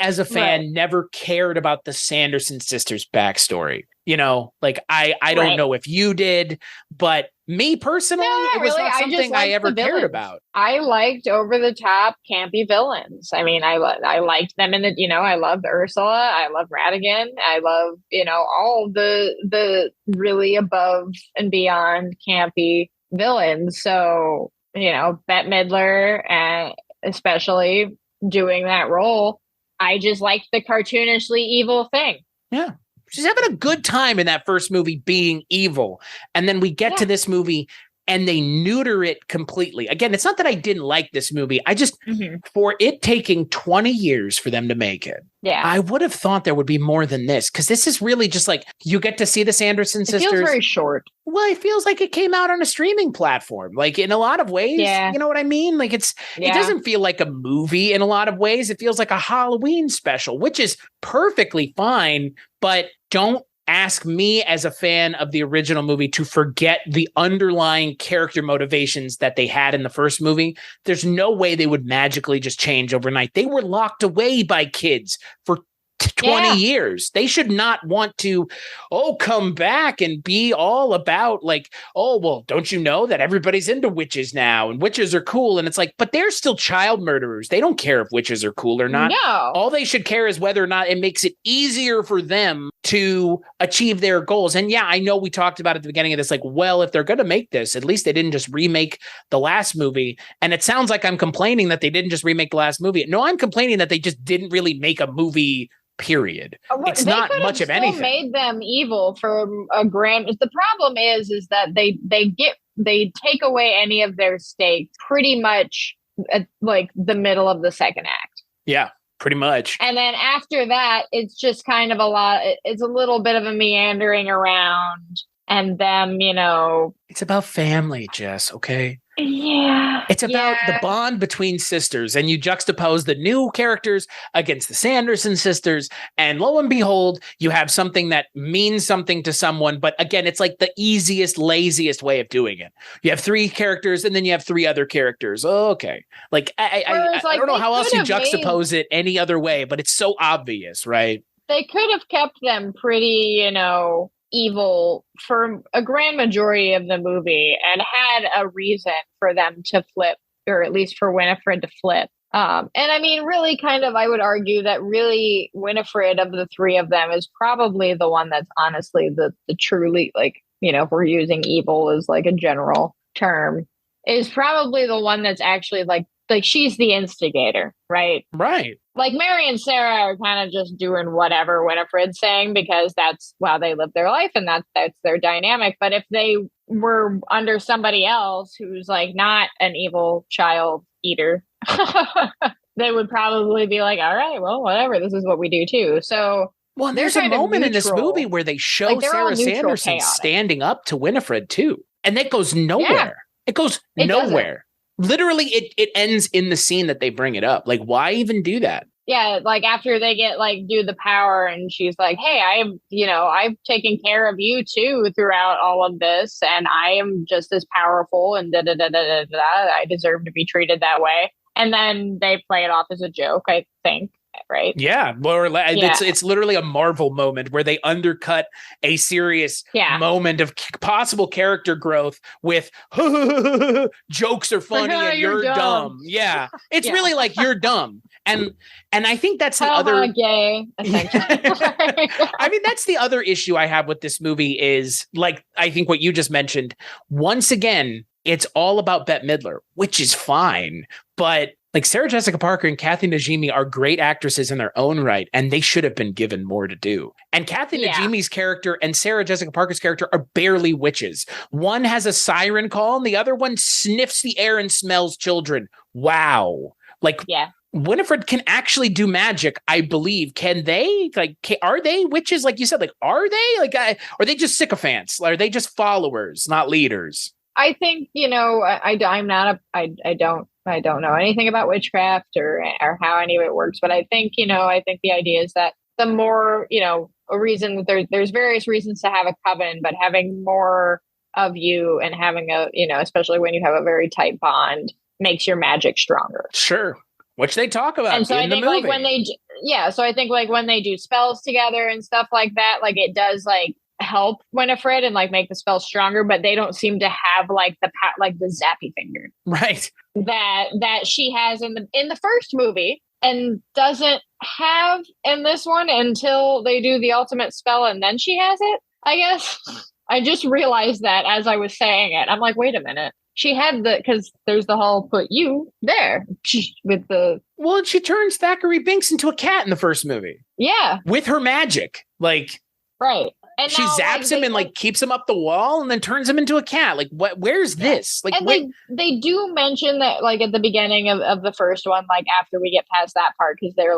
Speaker 1: as a fan, never cared about the Sanderson sisters' backstory. I don't know if you did, but me personally, it was not something I ever cared about.
Speaker 2: I liked over-the-top campy villains. I mean, I liked them in the, I loved Ursula. I love Ratigan. I love, all the really above and beyond campy villains. So, Bette Midler, and especially doing that role, I just liked the cartoonishly evil thing.
Speaker 1: Yeah. She's having a good time in that first movie being evil. And then we get to this movie and they neuter it completely. Again, it's not that I didn't like this movie. I just, for it taking 20 years for them to make it, I would have thought there would be more than this. Because this is really just like, you get to see the Sanderson sisters.
Speaker 2: It feels very short.
Speaker 1: Well, it feels like it came out on a streaming platform. Like in a lot of ways, you know what I mean? Like it doesn't feel like a movie in a lot of ways. It feels like a Halloween special, which is perfectly fine. But don't ask me as a fan of the original movie to forget the underlying character motivations that they had in the first movie. There's no way they would magically just change overnight. They were locked away by kids for 20 years. They should not want to, come back and be all about like, well, don't you know that everybody's into witches now and witches are cool? And it's like, but they're still child murderers. They don't care if witches are cool or not.
Speaker 2: No.
Speaker 1: All they should care is whether or not it makes it easier for them to achieve their goals. And I know we talked about at the beginning of this, like, well, if they're going to make this, at least they didn't just remake the last movie. And it sounds like I'm complaining that they didn't just remake the last movie. No, I'm complaining that they just didn't really make a movie. Period. It's not much of anything.
Speaker 2: Made them evil for a grand. The problem is that they take away any of their stakes pretty much at like the middle of the second act.
Speaker 1: Yeah, pretty much.
Speaker 2: And then after that, it's just kind of a lot. It's a little bit of a meandering around, and them,
Speaker 1: It's about family, Jess. Okay.
Speaker 2: Yeah.
Speaker 1: It's about the bond between sisters, and you juxtapose the new characters against the Sanderson sisters, and lo and behold, you have something that means something to someone. But again, it's like the easiest, laziest way of doing it. You have 3 characters, and then you have 3 other characters. Okay. Like, I don't know how else you juxtapose it any other way, but it's so obvious, right?
Speaker 2: They could have kept them pretty, evil for a grand majority of the movie and had a reason for them to flip, or at least for Winifred to flip. And I mean, really kind of, I would argue that really Winifred of the 3 of them is probably the one that's honestly the truly like if we're using evil as like a general term, is probably the one that's actually like she's the instigator, right?
Speaker 1: Right.
Speaker 2: Like Mary and Sarah are kind of just doing whatever Winifred's saying because that's how they live their life and that's their dynamic. But if they were under somebody else who's like not an evil child eater, they would probably be like, all right, well, whatever. This is what we do too. So,
Speaker 1: well, there's a moment in this movie where they show Sarah Sanderson
Speaker 2: chaotic.
Speaker 1: standing up to Winifred too. And that goes nowhere. Yeah. It goes nowhere. Literally, it ends in the scene that they bring it up. Like, why even do that?
Speaker 2: Yeah, like after they get do the power and she's like, hey, I've taken care of you too throughout all of this. And I am just as powerful and I deserve to be treated that way. And then they play it off as a joke, I think. Right.
Speaker 1: Yeah. It's literally a Marvel moment where they undercut a serious moment of possible character growth with jokes are funny and you're dumb. Yeah. It's really like you're dumb. And I think that's the other
Speaker 2: gay.
Speaker 1: I mean, that's the other issue I have with this movie is like, I think what you just mentioned, once again, it's all about Bette Midler, which is fine. But like Sarah Jessica Parker and Kathy Najimy are great actresses in their own right, and they should have been given more to do. And Kathy Najimy's character and Sarah Jessica Parker's character are barely witches. One has a siren call, and the other one sniffs the air and smells children. Wow. Winifred can actually do magic, I believe. Can they? Are they witches? Like you said, are they? Are they just sycophants? Are they just followers, not leaders?
Speaker 2: I think, I don't know anything about witchcraft or how any of it works, but I think the idea is that the more, a reason that there's various reasons to have a coven, but having more of you and having especially when you have a very tight bond makes your magic stronger.
Speaker 1: Sure. Which they talk about
Speaker 2: and so
Speaker 1: in
Speaker 2: I think
Speaker 1: the movie.
Speaker 2: So I think when they do spells together and stuff like that, it does help Winifred and make the spell stronger, but they don't seem to have the zappy finger,
Speaker 1: right?
Speaker 2: That she has in the first movie and doesn't have in this one until they do the ultimate spell and then she has it. I guess I just realized that as I was saying it. I'm like, wait a minute. She had because there's the whole put you there with the.
Speaker 1: Well, she turns Thackeray Binks into a cat in the first movie.
Speaker 2: Yeah,
Speaker 1: with her magic,
Speaker 2: right. And
Speaker 1: she zaps him and keeps him up the wall and then turns him into a cat. What? Where's this?
Speaker 2: And they do mention that at the beginning of the first one, after we get past that part, because they're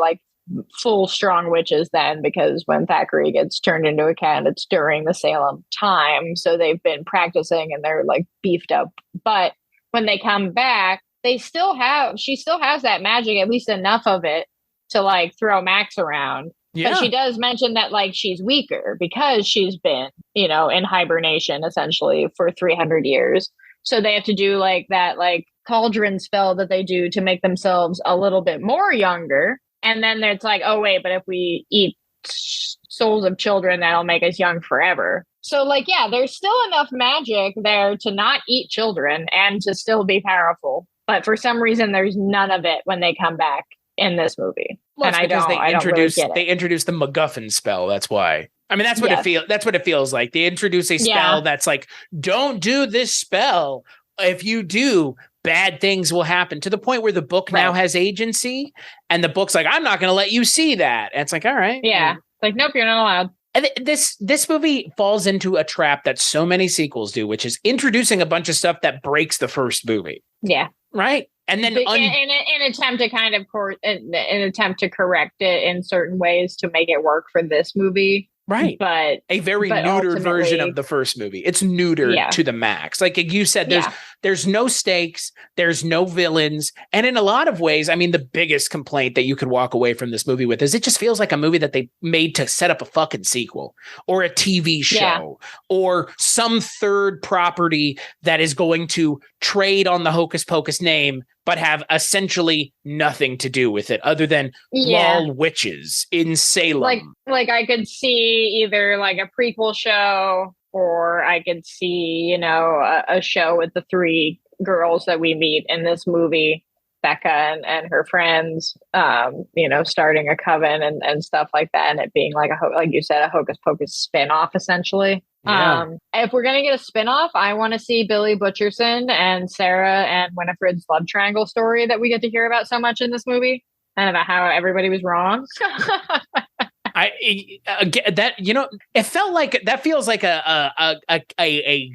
Speaker 2: full strong witches then, because when Thackeray gets turned into a cat, it's during the Salem time. So they've been practicing and they're beefed up. But when they come back, she still has that magic, at least enough of it to throw Max around. Yeah. But she does mention that she's weaker because she's been, in hibernation essentially for 300 years. So they have to do that cauldron spell that they do to make themselves a little bit more younger. And then it's oh wait, but if we eat souls of children, that'll make us young forever. So there's still enough magic there to not eat children and to still be powerful. But for some reason, there's none of it when they come back in this movie.
Speaker 1: Well,
Speaker 2: and
Speaker 1: they introduced the MacGuffin spell. That's why. I mean, that's what it feels like. They introduce a spell that's don't do this spell. If you do, bad things will happen, to the point where the book now has agency, and the book's I'm not going to let you see that. And it's all right.
Speaker 2: Yeah. Nope, you're not allowed.
Speaker 1: And this movie falls into a trap that so many sequels do, which is introducing a bunch of stuff that breaks the first movie.
Speaker 2: Yeah.
Speaker 1: Right. And then
Speaker 2: in an attempt to an attempt to correct it in certain ways to make it work for this movie.
Speaker 1: Right.
Speaker 2: But
Speaker 1: a very neutered version of the first movie. It's neutered to the max. Like you said, there's no stakes, there's no villains. And in a lot of ways, I mean, the biggest complaint that you could walk away from this movie with is it just feels like a movie that they made to set up a fucking sequel or a TV show or some third property that is going to trade on the Hocus Pocus name, but have essentially nothing to do with it other than lol witches in Salem.
Speaker 2: Like I could see either a prequel show, or I could see, a show with the three girls that we meet in this movie, Becca and her friends, starting a coven and stuff like that. And it being like you said, a Hocus Pocus spin-off essentially.
Speaker 1: Yeah.
Speaker 2: If we're gonna get a spinoff, I want to see Billy Butcherson and Sarah and Winifred's love triangle story that we get to hear about so much in this movie, and about how everybody was wrong.
Speaker 1: It felt like that feels like a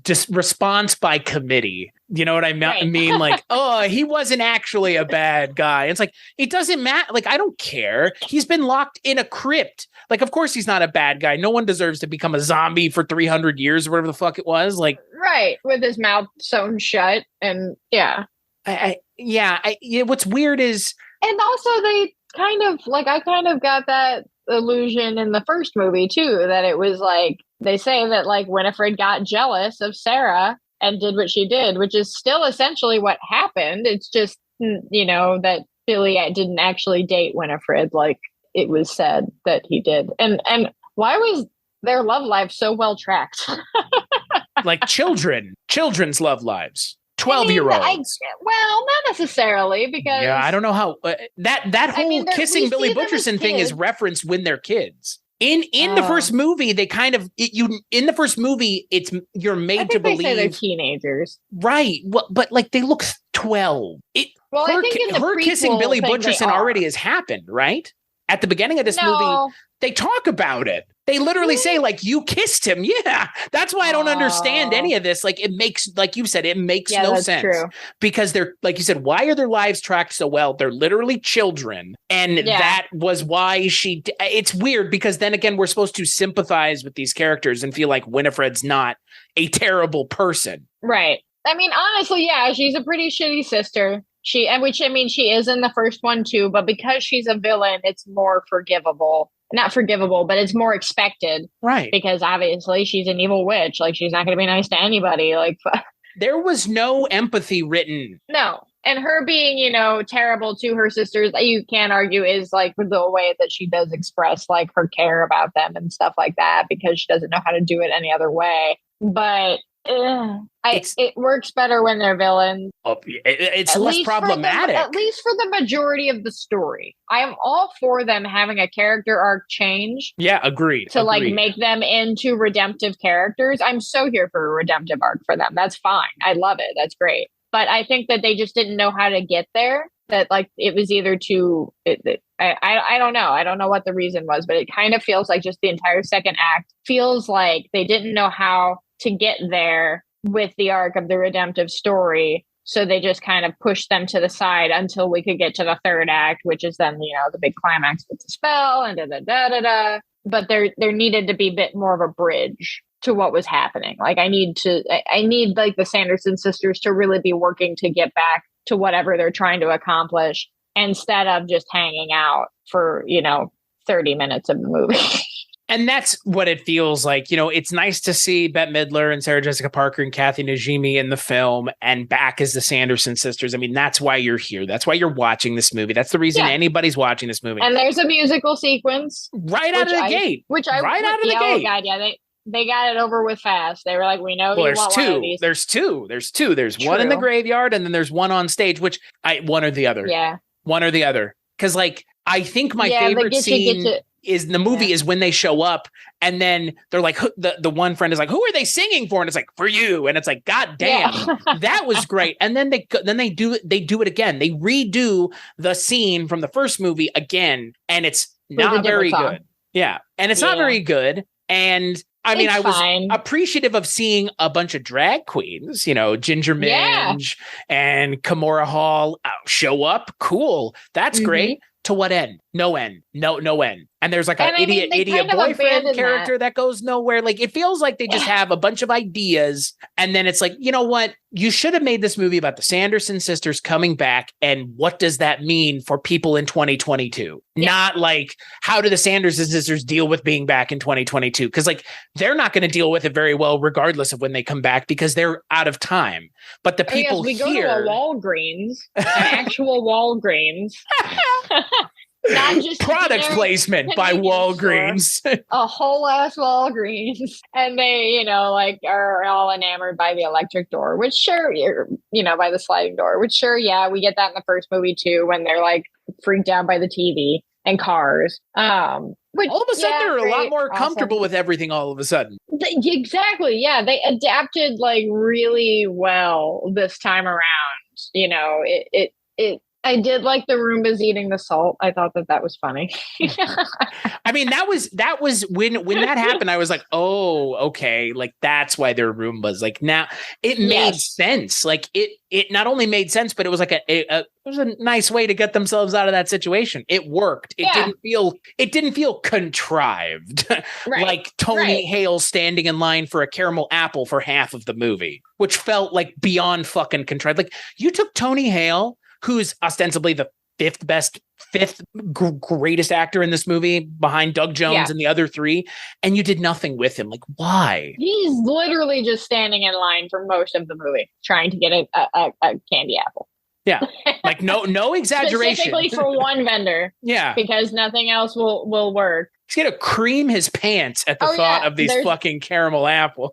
Speaker 1: just response by committee. You know what I mean? Like, oh, he wasn't actually a bad guy. It's like, it doesn't matter. Like, I don't care. He's been locked in a crypt. Like, of course he's not a bad guy. No one deserves to become a zombie for 300 years or whatever the fuck it was. Like,
Speaker 2: right. With his mouth sewn shut. And yeah.
Speaker 1: What's weird is,
Speaker 2: and also they I kind of got that illusion in the first movie too, that it was like, they say that like Winifred got jealous of Sarah and did what she did, which is still essentially what happened. It's just, that Billy didn't actually date Winifred like it was said that he did. And why was their love life so well tracked?
Speaker 1: Like children's love lives. 12-year-olds.
Speaker 2: Well, not necessarily, because
Speaker 1: I don't know how that whole kissing Billy Butcherson thing is referenced when they're kids. In the first movie, they kind of in the first movie, you're made to believe
Speaker 2: they say they're teenagers,
Speaker 1: right? Well, but like they look 12.
Speaker 2: I think in
Speaker 1: her kissing Billy Butcherson already has happened, right? At the beginning of this movie, they talk about it. They literally say, like, you kissed him. Yeah. That's why I don't understand any of this. Like, it makes, like you said, it makes no sense. True. Because they're, like you said, why are their lives tracked so well? They're literally children. And that was why it's weird, because then again, we're supposed to sympathize with these characters and feel like Winifred's not a terrible person.
Speaker 2: Right. I mean, honestly, she's a pretty shitty sister. She is in the first one too, but because she's a villain, it's more forgivable. Not forgivable, but it's more expected.
Speaker 1: Right.
Speaker 2: Because obviously she's an evil witch. Like, she's not going to be nice to anybody. Like,
Speaker 1: there was no empathy written.
Speaker 2: No. And her being, terrible to her sisters, you can't argue, is like the way that she does express like her care about them and stuff like that, because she doesn't know how to do it any other way. But it works better when they're villains.
Speaker 1: It's less problematic.
Speaker 2: At least for the majority of the story. I am all for them having a character arc change.
Speaker 1: Yeah, agreed.
Speaker 2: To like make them into redemptive characters. I'm so here for a redemptive arc for them. That's fine. I love it. That's great. But I think that they just didn't know how to get there. That like it was either too. I don't know. I don't know what the reason was, but it kind of feels like just the entire second act feels like they didn't know how to get there with the arc of the redemptive story. So they just kind of pushed them to the side until we could get to the third act, which is then, the big climax with the spell and da-da-da-da-da. But there needed to be a bit more of a bridge to what was happening. Like I need like the Sanderson sisters to really be working to get back to whatever they're trying to accomplish, instead of just hanging out for, 30 minutes of the movie.
Speaker 1: And that's what it feels like. It's nice to see Bette Midler and Sarah Jessica Parker and Kathy Najimy in the film and back as the Sanderson sisters. I mean, that's why you're here. That's why you're watching this movie. That's the reason anybody's watching this movie.
Speaker 2: And there's a musical sequence.
Speaker 1: Right out of the gate.
Speaker 2: Right out of the gate. Oh God, yeah. They got it over with fast. They were like, we know you want one of these.
Speaker 1: There's two. There's one in the graveyard, and then there's one on stage, one or the other.
Speaker 2: Yeah.
Speaker 1: One or the other. Because, like, I think my favorite scene is in the movie is when they show up, and then they're like, the one friend is like, who are they singing for? And it's like, for you. And it's like, God damn, that was great. And then they do it again. They redo the scene from the first movie again, and it's not very good. Yeah. And it's not very good. And I mean, I was appreciative of seeing a bunch of drag queens, Ginger Minge and Kimora Hall show up. Cool. That's great. To what end? No end. No end. And there's like an idiot boyfriend character that goes nowhere. Like, it feels like they just have a bunch of ideas. And then it's like, you know what? You should have made this movie about the Sanderson sisters coming back. And what does that mean for people in 2022? Yeah. Not like, how do the Sanderson sisters deal with being back in 2022? Because like, they're not going to deal with it very well, regardless of when they come back, because they're out of time. But the people
Speaker 2: we go to a Walgreens, an actual Walgreens. Not just
Speaker 1: product placement by Walgreens.
Speaker 2: A whole ass Walgreens. And they, are all enamored by the electric door, which sure, by the sliding door, which sure, yeah, we get that in the first movie too, when they're like freaked out by the TV and cars.
Speaker 1: all of a sudden they're a lot
Speaker 2: great,
Speaker 1: more comfortable
Speaker 2: awesome.
Speaker 1: with everything all of a sudden.
Speaker 2: Exactly. Yeah. They adapted like really well this time around. You know, I did like the Roombas eating the salt. I thought that was funny.
Speaker 1: I mean, that was when that happened, I was like, oh, okay. Like, that's why they're Roombas. Like, now it made sense. Like it not only made sense, but it was like it was a nice way to get themselves out of that situation. It worked. It didn't feel contrived.
Speaker 2: Right.
Speaker 1: Like Tony Hale standing in line for a caramel apple for half of the movie, which felt like beyond fucking contrived. Like, you took Tony Hale, who's ostensibly the fifth greatest actor in this movie behind Doug Jones and the other three, and you did nothing with him. Like, why?
Speaker 2: He's literally just standing in line for most of the movie trying to get a candy apple.
Speaker 1: Yeah. Like, no exaggeration.
Speaker 2: Specifically for one vendor.
Speaker 1: Yeah.
Speaker 2: Because nothing else will work.
Speaker 1: He's gonna cream his pants at the thought of these fucking caramel apple.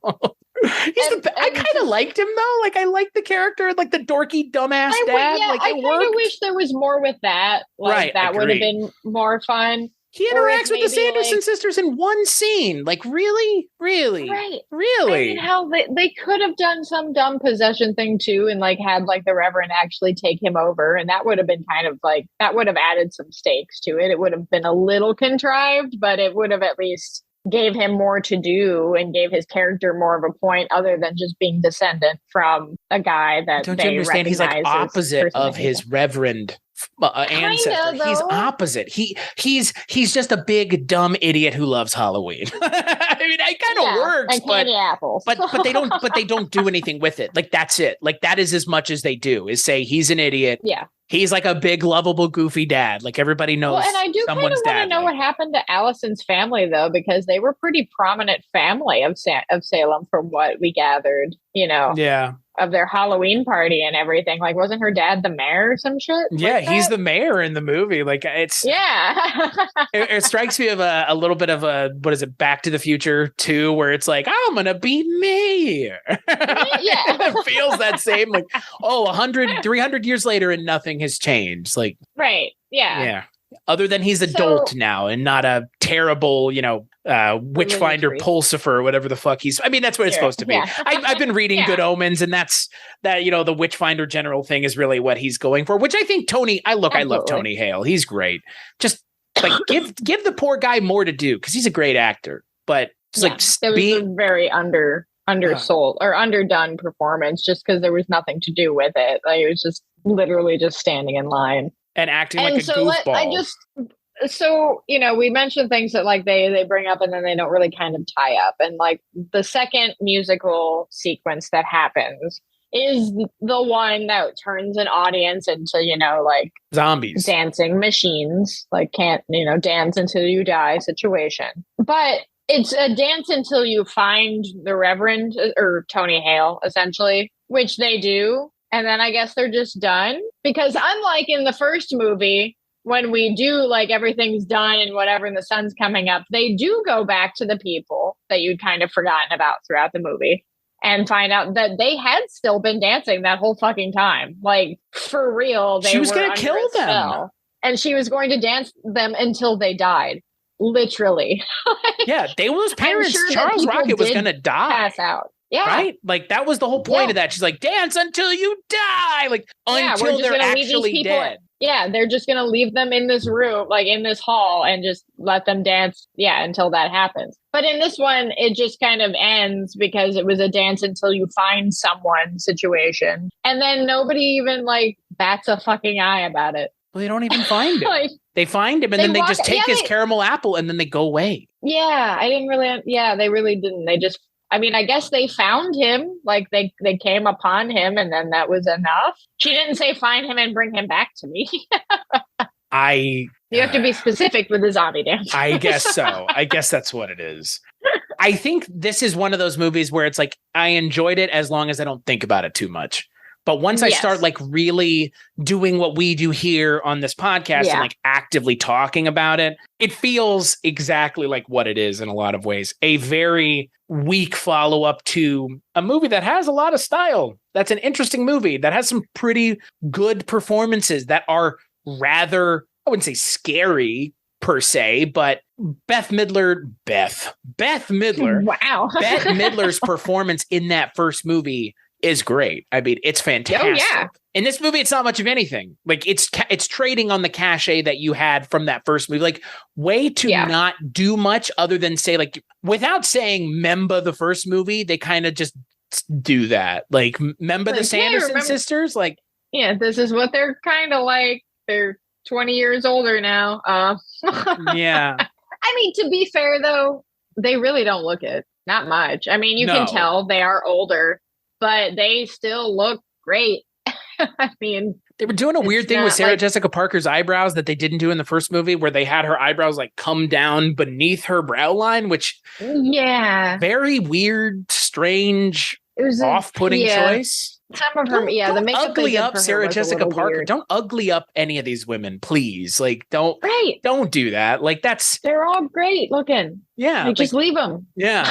Speaker 1: I kind of liked him though. Like, I liked the character, like the dorky dumbass dad. Like,
Speaker 2: I kind of wish there was more with that. Like, that would have been more fun.
Speaker 1: He interacts with the Sanderson sisters in one scene. Like, really?
Speaker 2: Right.
Speaker 1: Really?
Speaker 2: I mean, how they could have done some dumb possession thing too, and like had like the Reverend actually take him over, and that would have been kind of like, that would have added some stakes to it. It would have been a little contrived, but it would have at least gave him more to do and gave his character more of a point, other than just being descendant from a guy that
Speaker 1: don't you understand? He's like opposite of his Reverend ancestor. He's opposite. He's just a big dumb idiot who loves Halloween. I mean, it kind of works,
Speaker 2: and candy apples.
Speaker 1: but they don't do anything with it. Like, that's it. Like, that is as much as they do, is say he's an idiot.
Speaker 2: Yeah.
Speaker 1: He's like a big, lovable, goofy dad. Like, everybody knows.
Speaker 2: Well, and I do kind of want to know what happened to Allison's family, though, because they were pretty prominent family of Salem, from what we gathered. You know, of their Halloween party and everything. Like, wasn't her dad the mayor or some shit?
Speaker 1: Yeah, he's the mayor in the movie. Like, it's it strikes me of a little bit of a, what is it, Back to the Future 2, where it's like, I'm gonna be mayor. It feels that same, like, 300 years later and nothing has changed. Like,
Speaker 2: right. Yeah.
Speaker 1: Other than he's adult now and not a terrible, Witchfinder Pulsifer, whatever the fuck he's. I mean, that's what it's supposed to be. I've been reading Good Omens, and that's the Witchfinder general thing is really what he's going for. Which I think I love Tony Hale. He's great. Just like give the poor guy more to do, because he's a great actor. But just
Speaker 2: it was a very undersold or underdone performance, just because there was nothing to do with it. Like, it was just literally just standing in line
Speaker 1: and acting like a goofball.
Speaker 2: So, we mentioned things that like they bring up and then they don't really kind of tie up. And like the second musical sequence that happens is the one that turns an audience into, like
Speaker 1: zombies,
Speaker 2: dancing machines, like can't, dance until you die situation. But it's a dance until you find the Reverend or Tony Hale, essentially, which they do. And then I guess they're just done, because unlike in the first movie, when we do like everything's done and whatever and the sun's coming up, they do go back to the people that you'd kind of forgotten about throughout the movie and find out that they had still been dancing that whole fucking time. Like, for real. She was going to kill them. And she was going to dance them until they died. Literally.
Speaker 1: They were those parents. Charles Rocket was going to die.
Speaker 2: Pass out. Yeah.
Speaker 1: Right? Like, that was the whole point of that. She's like, dance until you die. Like, until they're actually dead.
Speaker 2: Yeah, they're just going to leave them in this room, like in this hall, and just let them dance, until that happens. But in this one, it just kind of ends because it was a dance until you find someone situation. And then nobody even, like, bats a fucking eye about it.
Speaker 1: Well, they don't even find him. They find him, and then they just take his caramel apple, and then they go away.
Speaker 2: Yeah, they really didn't. They just, I guess they found him, like they came upon him, and then that was enough. She didn't say find him and bring him back to me. You have to be specific with the zombie dance.
Speaker 1: I guess so. I guess that's what it is. I think this is one of those movies where it's like, I enjoyed it as long as I don't think about it too much. But once I start like really doing what we do here on this podcast and like actively talking about it, it feels exactly like what it is in a lot of ways. A very weak follow-up to a movie that has a lot of style. That's an interesting movie that has some pretty good performances that are rather, I wouldn't say scary per se, but Bette Midler.
Speaker 2: Wow.
Speaker 1: Bette Midler's performance in that first movie is great. I mean, it's fantastic.
Speaker 2: Oh, yeah.
Speaker 1: In this movie, it's not much of anything. Like it's trading on the cachet that you had from that first movie. Like way to not do much other than say, like, without saying "memba" the first movie, they kind of just do that. Like "memba" the Sanderson sisters. Like,
Speaker 2: yeah, this is what they're kind of like. They're 20 years older now.
Speaker 1: Yeah.
Speaker 2: I mean, to be fair though, they really don't look it. Not much. I mean, you can tell they are older, but they still look great. I mean,
Speaker 1: they were doing a weird thing with Sarah Jessica Parker's eyebrows that they didn't do in the first movie, where they had her eyebrows like come down beneath her brow line, which very weird, strange,
Speaker 2: it was
Speaker 1: off-putting choice.
Speaker 2: Some of her, the makeup
Speaker 1: ugly up Sarah Jessica Parker. Weird. Don't ugly up any of these women, please. Like, don't do that. Like,
Speaker 2: they're all great looking.
Speaker 1: Yeah,
Speaker 2: like, just leave them.
Speaker 1: Yeah,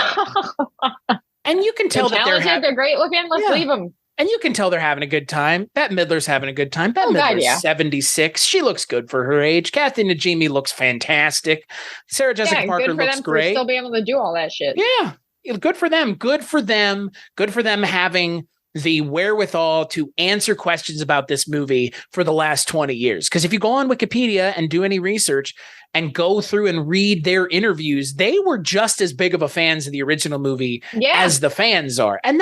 Speaker 1: and you can tell that
Speaker 2: they're great looking. Let's leave them.
Speaker 1: And you can tell they're having a good time. Bette Midler's having a good time. Bette Midler's 76. She looks good for her age. Kathy Najimy looks fantastic. Sarah Jessica Parker looks great.
Speaker 2: Still be able to do all that shit.
Speaker 1: Yeah, good for them. Good for them. Good for them having the wherewithal to answer questions about this movie for the last 20 years. Because if you go on Wikipedia and do any research and go through and read their interviews, they were just as big of a fans of the original movie as the fans are. And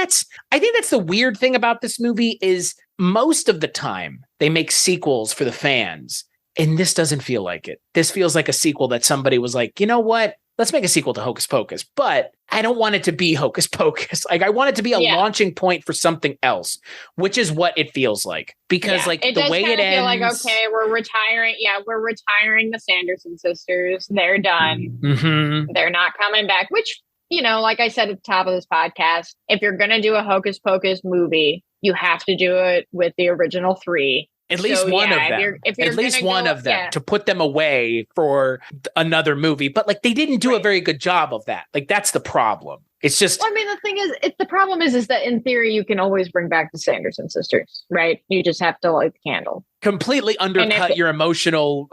Speaker 1: I think that's the weird thing about this movie is most of the time they make sequels for the fans. And this doesn't feel like it. This feels like a sequel that somebody was like, you know what? Let's make a sequel to Hocus Pocus, but I don't want it to be Hocus Pocus. Like, I want it to be a launching point for something else, which is what it feels like. Because like the way it ends, feel like,
Speaker 2: okay, we're retiring. Yeah, we're retiring the Sanderson sisters. They're done.
Speaker 1: Mm-hmm.
Speaker 2: They're not coming back. Which, like I said at the top of this podcast, if you're going to do a Hocus Pocus movie, you have to do it with the original three.
Speaker 1: At least one of them. At least one of them to put them away for another movie. But like they didn't do a very good job of that. Like that's the problem. It's just.
Speaker 2: Well, I mean, the thing is, the problem is that in theory you can always bring back the Sanderson sisters, right? You just have to light the candle.
Speaker 1: Completely undercut your emotional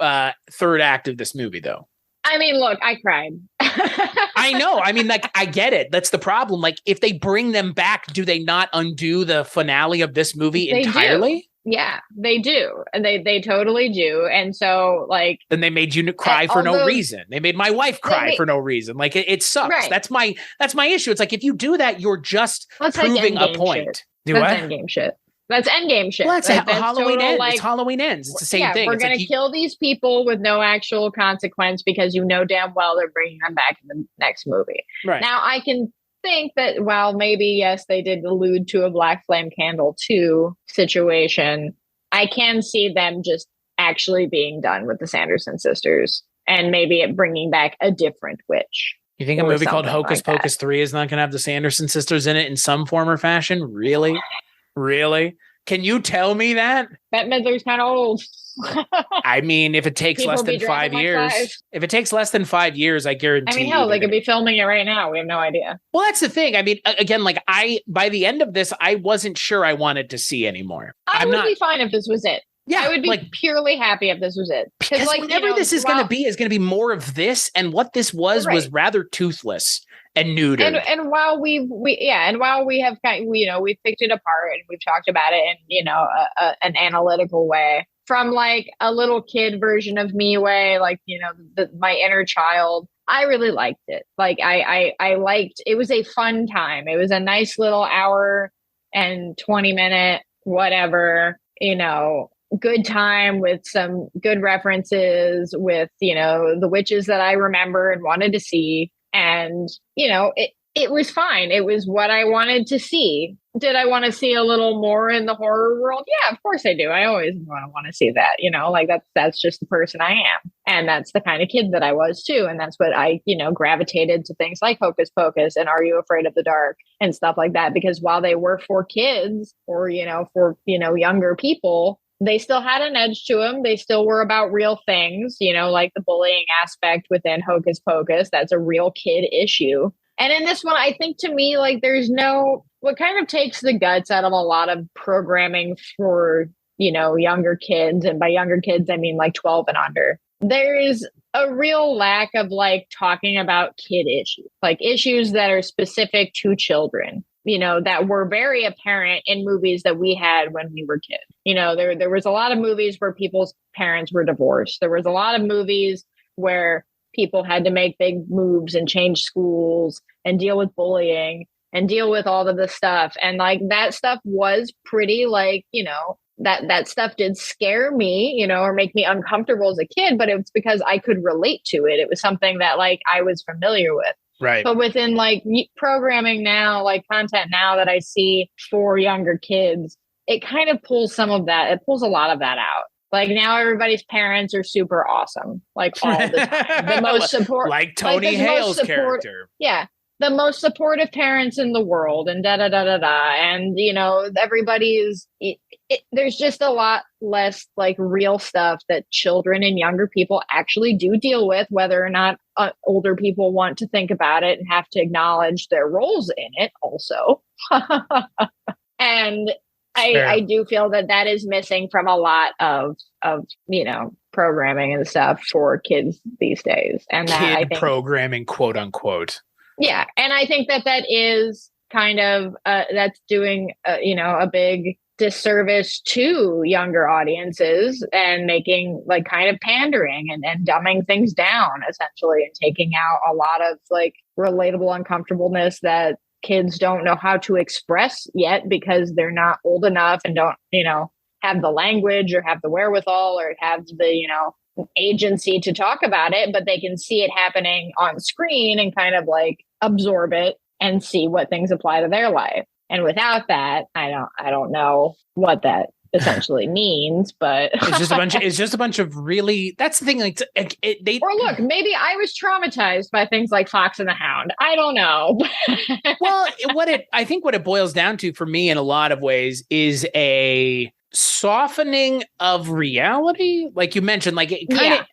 Speaker 1: third act of this movie, though.
Speaker 2: I mean, look, I cried.
Speaker 1: I know. I mean, like, I get it. That's the problem. Like, if they bring them back, do they not undo the finale of this movie entirely?
Speaker 2: Do. Yeah, they do. And they totally do. And so, like...
Speaker 1: Then they made you cry for no reason. They made my wife cry for no reason. Like, it sucks. Right. That's my issue. It's like, if you do that, you're just proving a point.
Speaker 2: That's endgame shit. That's endgame shit.
Speaker 1: Well, that's Halloween ends. It's Halloween ends. It's the same thing.
Speaker 2: We're going to kill these people with no actual consequence because you know damn well they're bringing them back in the next movie.
Speaker 1: Right.
Speaker 2: Now, I can think that while maybe, yes, they did allude to a Black Flame Candle 2 situation, I can see them just actually being done with the Sanderson sisters and maybe it bringing back a different witch.
Speaker 1: You think a movie called Hocus Pocus 3 is not going to have the Sanderson sisters in it in some form or fashion? Really? Really? Can you tell me that?
Speaker 2: Bette Midler's kind of old.
Speaker 1: I mean, if it takes less than 5 years, if it takes less than 5 years, I guarantee.
Speaker 2: I mean, hell, they could be filming it right now. We have no idea.
Speaker 1: Well, that's the thing. I mean, again, like by the end of this, I wasn't sure I wanted to see anymore.
Speaker 2: I would be fine if this was it.
Speaker 1: Yeah,
Speaker 2: I would be purely happy if this was it.
Speaker 1: Because like, whatever this is going to be more of this. And what this was rather toothless and neutered.
Speaker 2: And while we have we've picked it apart and we've talked about it in an analytical way, from like a little kid version of me way, like my inner child, I really liked it. Like I liked it. Was a fun time. It was a nice little hour and 20-minute whatever, good time with some good references with the witches that I remember and wanted to see. And, it was fine. It was what I wanted to see. Did I want to see a little more in the horror world? Yeah, of course I do. I always want to see that, like that's just the person I am. And that's the kind of kid that I was too. And that's what I, gravitated to things like Hocus Pocus and Are You Afraid of the Dark and stuff like that. Because while they were for kids or, for younger people, they still had an edge to them. They still were about real things, like the bullying aspect within Hocus Pocus. That's a real kid issue. And in this one, I think to me, like what kind of takes the guts out of a lot of programming for, younger kids. And by younger kids, I mean like 12 and under. There is a real lack of like talking about kid issues, like issues that are specific to children, you know, that were very apparent in movies that we had when we were kids. You know, there was a lot of movies where people's parents were divorced. There was a lot of movies where people had to make big moves and change schools and deal with bullying and deal with all of the stuff. And like that stuff was pretty like, you know, that stuff did scare me, you know, or make me uncomfortable as a kid, but it's because I could relate to it. It was something that like I was familiar with.
Speaker 1: Right.
Speaker 2: But within like programming now, like content now that I see for younger kids, it kind of pulls some of that. It pulls a lot of that out. Like now everybody's parents are super awesome, like all the time. The most support,
Speaker 1: like Tony Hale's character.
Speaker 2: Yeah. The most supportive parents in the world and and you know everybody's there's just a lot less like real stuff that children and younger people actually do deal with, whether or not older people want to think about it and have to acknowledge their roles in it also. And I do feel that is missing from a lot of you know programming and stuff for kids these days, and that I think
Speaker 1: programming, quote unquote.
Speaker 2: Yeah. And I think that is kind of, that's doing, you know, a big disservice to younger audiences and making like kind of pandering and dumbing things down essentially and taking out a lot of like relatable uncomfortableness that kids don't know how to express yet because they're not old enough and don't, you know, have the language or have the wherewithal or have the, you know, agency to talk about it, but they can see it happening on screen and kind of like absorb it and see what things apply to their life. And without that, I don't know what that essentially means, but
Speaker 1: it's just a bunch of really, that's the thing. Like
Speaker 2: or look, maybe I was traumatized by things like Fox and the Hound. I don't know.
Speaker 1: Well, I think what it boils down to for me in a lot of ways is a softening of reality, like you mentioned, like it kind of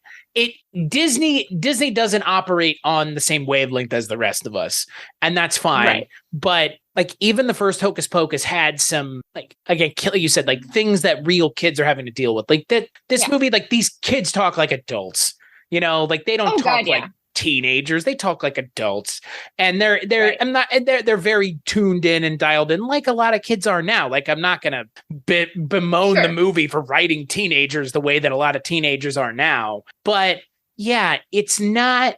Speaker 1: Disney doesn't operate on the same wavelength as the rest of us, and that's fine. Right. But like even the first Hocus Pocus had some like again, you said, like things that real kids are having to deal with. Like this movie, like these kids talk like adults, you know, like they don't talk like teenagers, they talk like adults, and they're they're very tuned in and dialed in like a lot of kids are now. Like I'm not gonna bemoan the movie for writing teenagers the way that a lot of teenagers are now, but yeah, it's not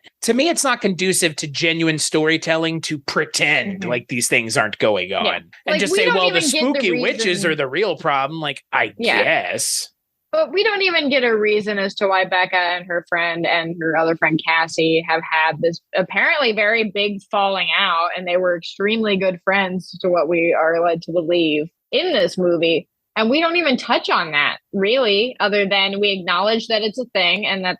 Speaker 1: conducive to genuine storytelling to pretend like these things aren't going on and like, just say, well, the spooky witches are the real problem. Like I guess.
Speaker 2: But we don't even get a reason as to why Becca and her friend and her other friend Cassie have had this apparently very big falling out, and they were extremely good friends to what we are led to believe in this movie. And we don't even touch on that really, other than we acknowledge that it's a thing and that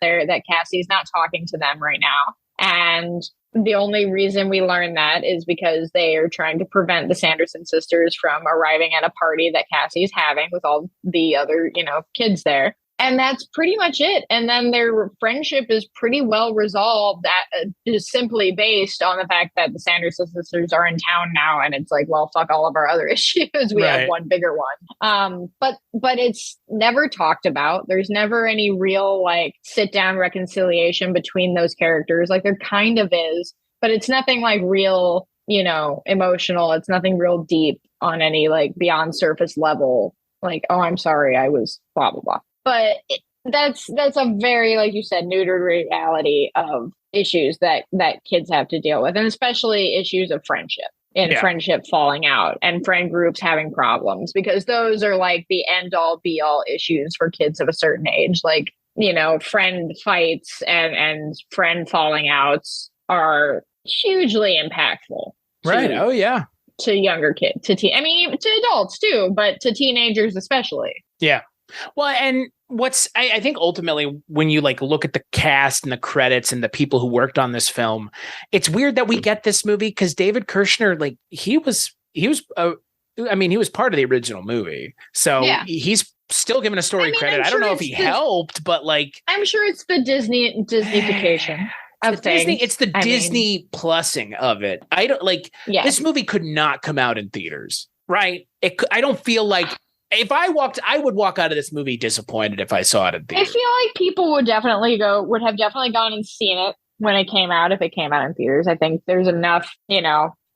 Speaker 2: Cassie's not talking to them right now. And the only reason we learn that is because they are trying to prevent the Sanderson sisters from arriving at a party that Cassie's having with all the other, you know, kids there. And that's pretty much it. And then their friendship is pretty well resolved. That is simply based on the fact that the Sanderson sisters are in town now. And it's like, well, fuck all of our other issues. We have one bigger one. But it's never talked about. There's never any real like sit down reconciliation between those characters. Like there kind of is, but it's nothing like real, you know, emotional. It's nothing real deep on any like beyond surface level. Like, oh, I'm sorry, I was blah, blah, blah. But that's a very, like you said, neutered reality of issues that kids have to deal with, and especially issues of friendship and friendship falling out and friend groups having problems, because those are like the end all be all issues for kids of a certain age. Like, you know, friend fights and friend falling outs are hugely impactful.
Speaker 1: Right. Oh, yeah.
Speaker 2: To younger kids, to adults too, but to teenagers especially.
Speaker 1: Yeah. Well, and I think ultimately when you like look at the cast and the credits and the people who worked on this film, it's weird that we get this movie because David Kirshner, like he was part of the original movie, so he's still given a story credit. I don't know if he helped, but like
Speaker 2: I'm sure it's the Disneyfication.
Speaker 1: It's the Disney plussing of it. I don't like this movie could not come out in theaters, right? I don't feel like If I would walk out of this movie disappointed if I saw it in theaters.
Speaker 2: I feel like people would have definitely gone and seen it when it came out, if it came out in theaters. I think there's enough,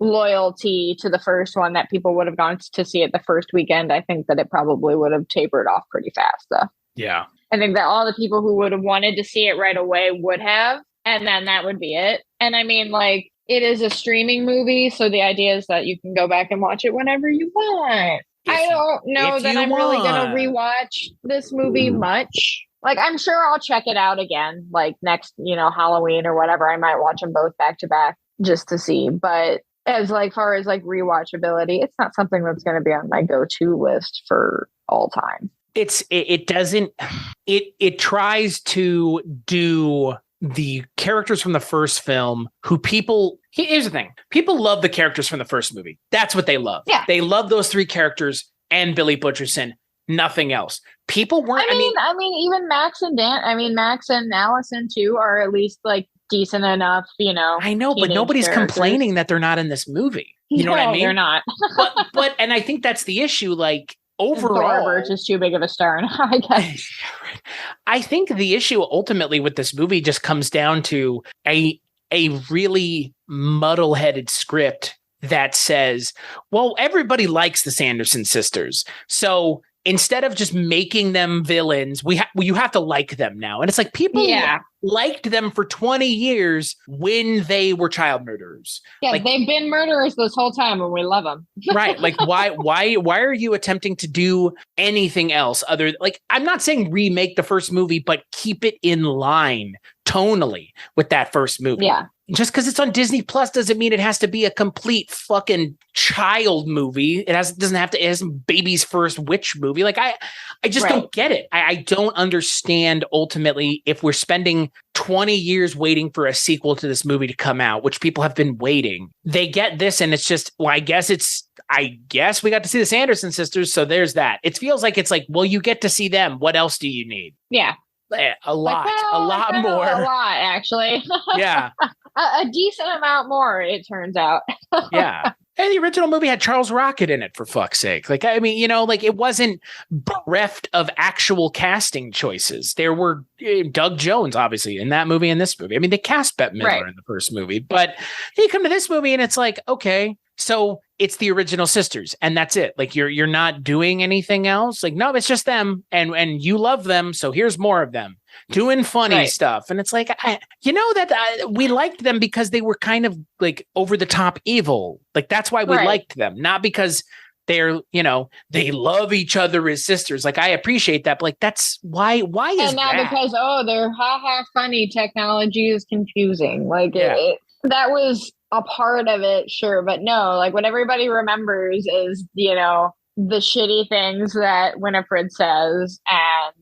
Speaker 2: loyalty to the first one that people would have gone to see it the first weekend. I think that it probably would have tapered off pretty fast, though.
Speaker 1: Yeah.
Speaker 2: I think that all the people who would have wanted to see it right away would have, and then that would be it. And I mean, like, it is a streaming movie, so the idea is that you can go back and watch it whenever you want. I don't know that I'm really going to rewatch this movie much. Like, I'm sure I'll check it out again, like next, Halloween or whatever. I might watch them both back to back just to see. But as far as like rewatchability, it's not something that's going to be on my go-to list for all time.
Speaker 1: It tries to do the characters from the first film here's the thing. People love the characters from the first movie. That's what they love. Yeah. They love those three characters and Billy Butcherson, nothing else. People weren't,
Speaker 2: I mean, even Max and Allison too are at least like decent enough,
Speaker 1: I know, but nobody's complaining that they're not in this movie. You know what I mean?
Speaker 2: They're not.
Speaker 1: but and I think that's the issue, like, overall,
Speaker 2: Birch is too big of a star now, I guess.
Speaker 1: I think the issue ultimately with this movie just comes down to a really muddle-headed script that says, well, everybody likes the Sanderson sisters, so instead of just making them villains, you have to like them now. And it's like, people liked them for 20 years when they were child murderers.
Speaker 2: Yeah,
Speaker 1: like,
Speaker 2: they've been murderers this whole time and we love them.
Speaker 1: Right. Like, why are you attempting to do anything else other, like, I'm not saying remake the first movie, but keep it in line tonally with that first movie.
Speaker 2: Yeah.
Speaker 1: Just because it's on Disney Plus doesn't mean it has to be a complete fucking child movie. It has baby's first witch movie. Like, I just don't get it. I don't understand ultimately if we're spending 20 years waiting for a sequel to this movie to come out, which people have been waiting. They get this and it's just, well, I guess we got to see the Sanderson sisters. So there's that. It feels like it's like, well, you get to see them. What else do you need?
Speaker 2: Yeah.
Speaker 1: A lot more.
Speaker 2: A lot, actually.
Speaker 1: Yeah.
Speaker 2: A decent amount more, it turns out.
Speaker 1: Yeah. And the original movie had Charles Rocket in it, for fuck's sake. Like, I mean, like, it wasn't bereft of actual casting choices. There were Doug Jones, obviously, in that movie and this movie. I mean, they cast Bette Midler in the first movie. But you come to this movie and it's like, okay, so it's the original sisters and that's it. Like, you're not doing anything else. Like, no, it's just them and you love them. So here's more of them doing funny stuff. And it's like, we liked them because they were kind of like over the top evil. Like, that's why we liked them, not because they're, they love each other as sisters. Like, I appreciate that. But like, that's why is that?
Speaker 2: And not because, they're funny. Technology is confusing. Like, that was a part of it, sure, but no, like, what everybody remembers is, the shitty things that Winifred says and,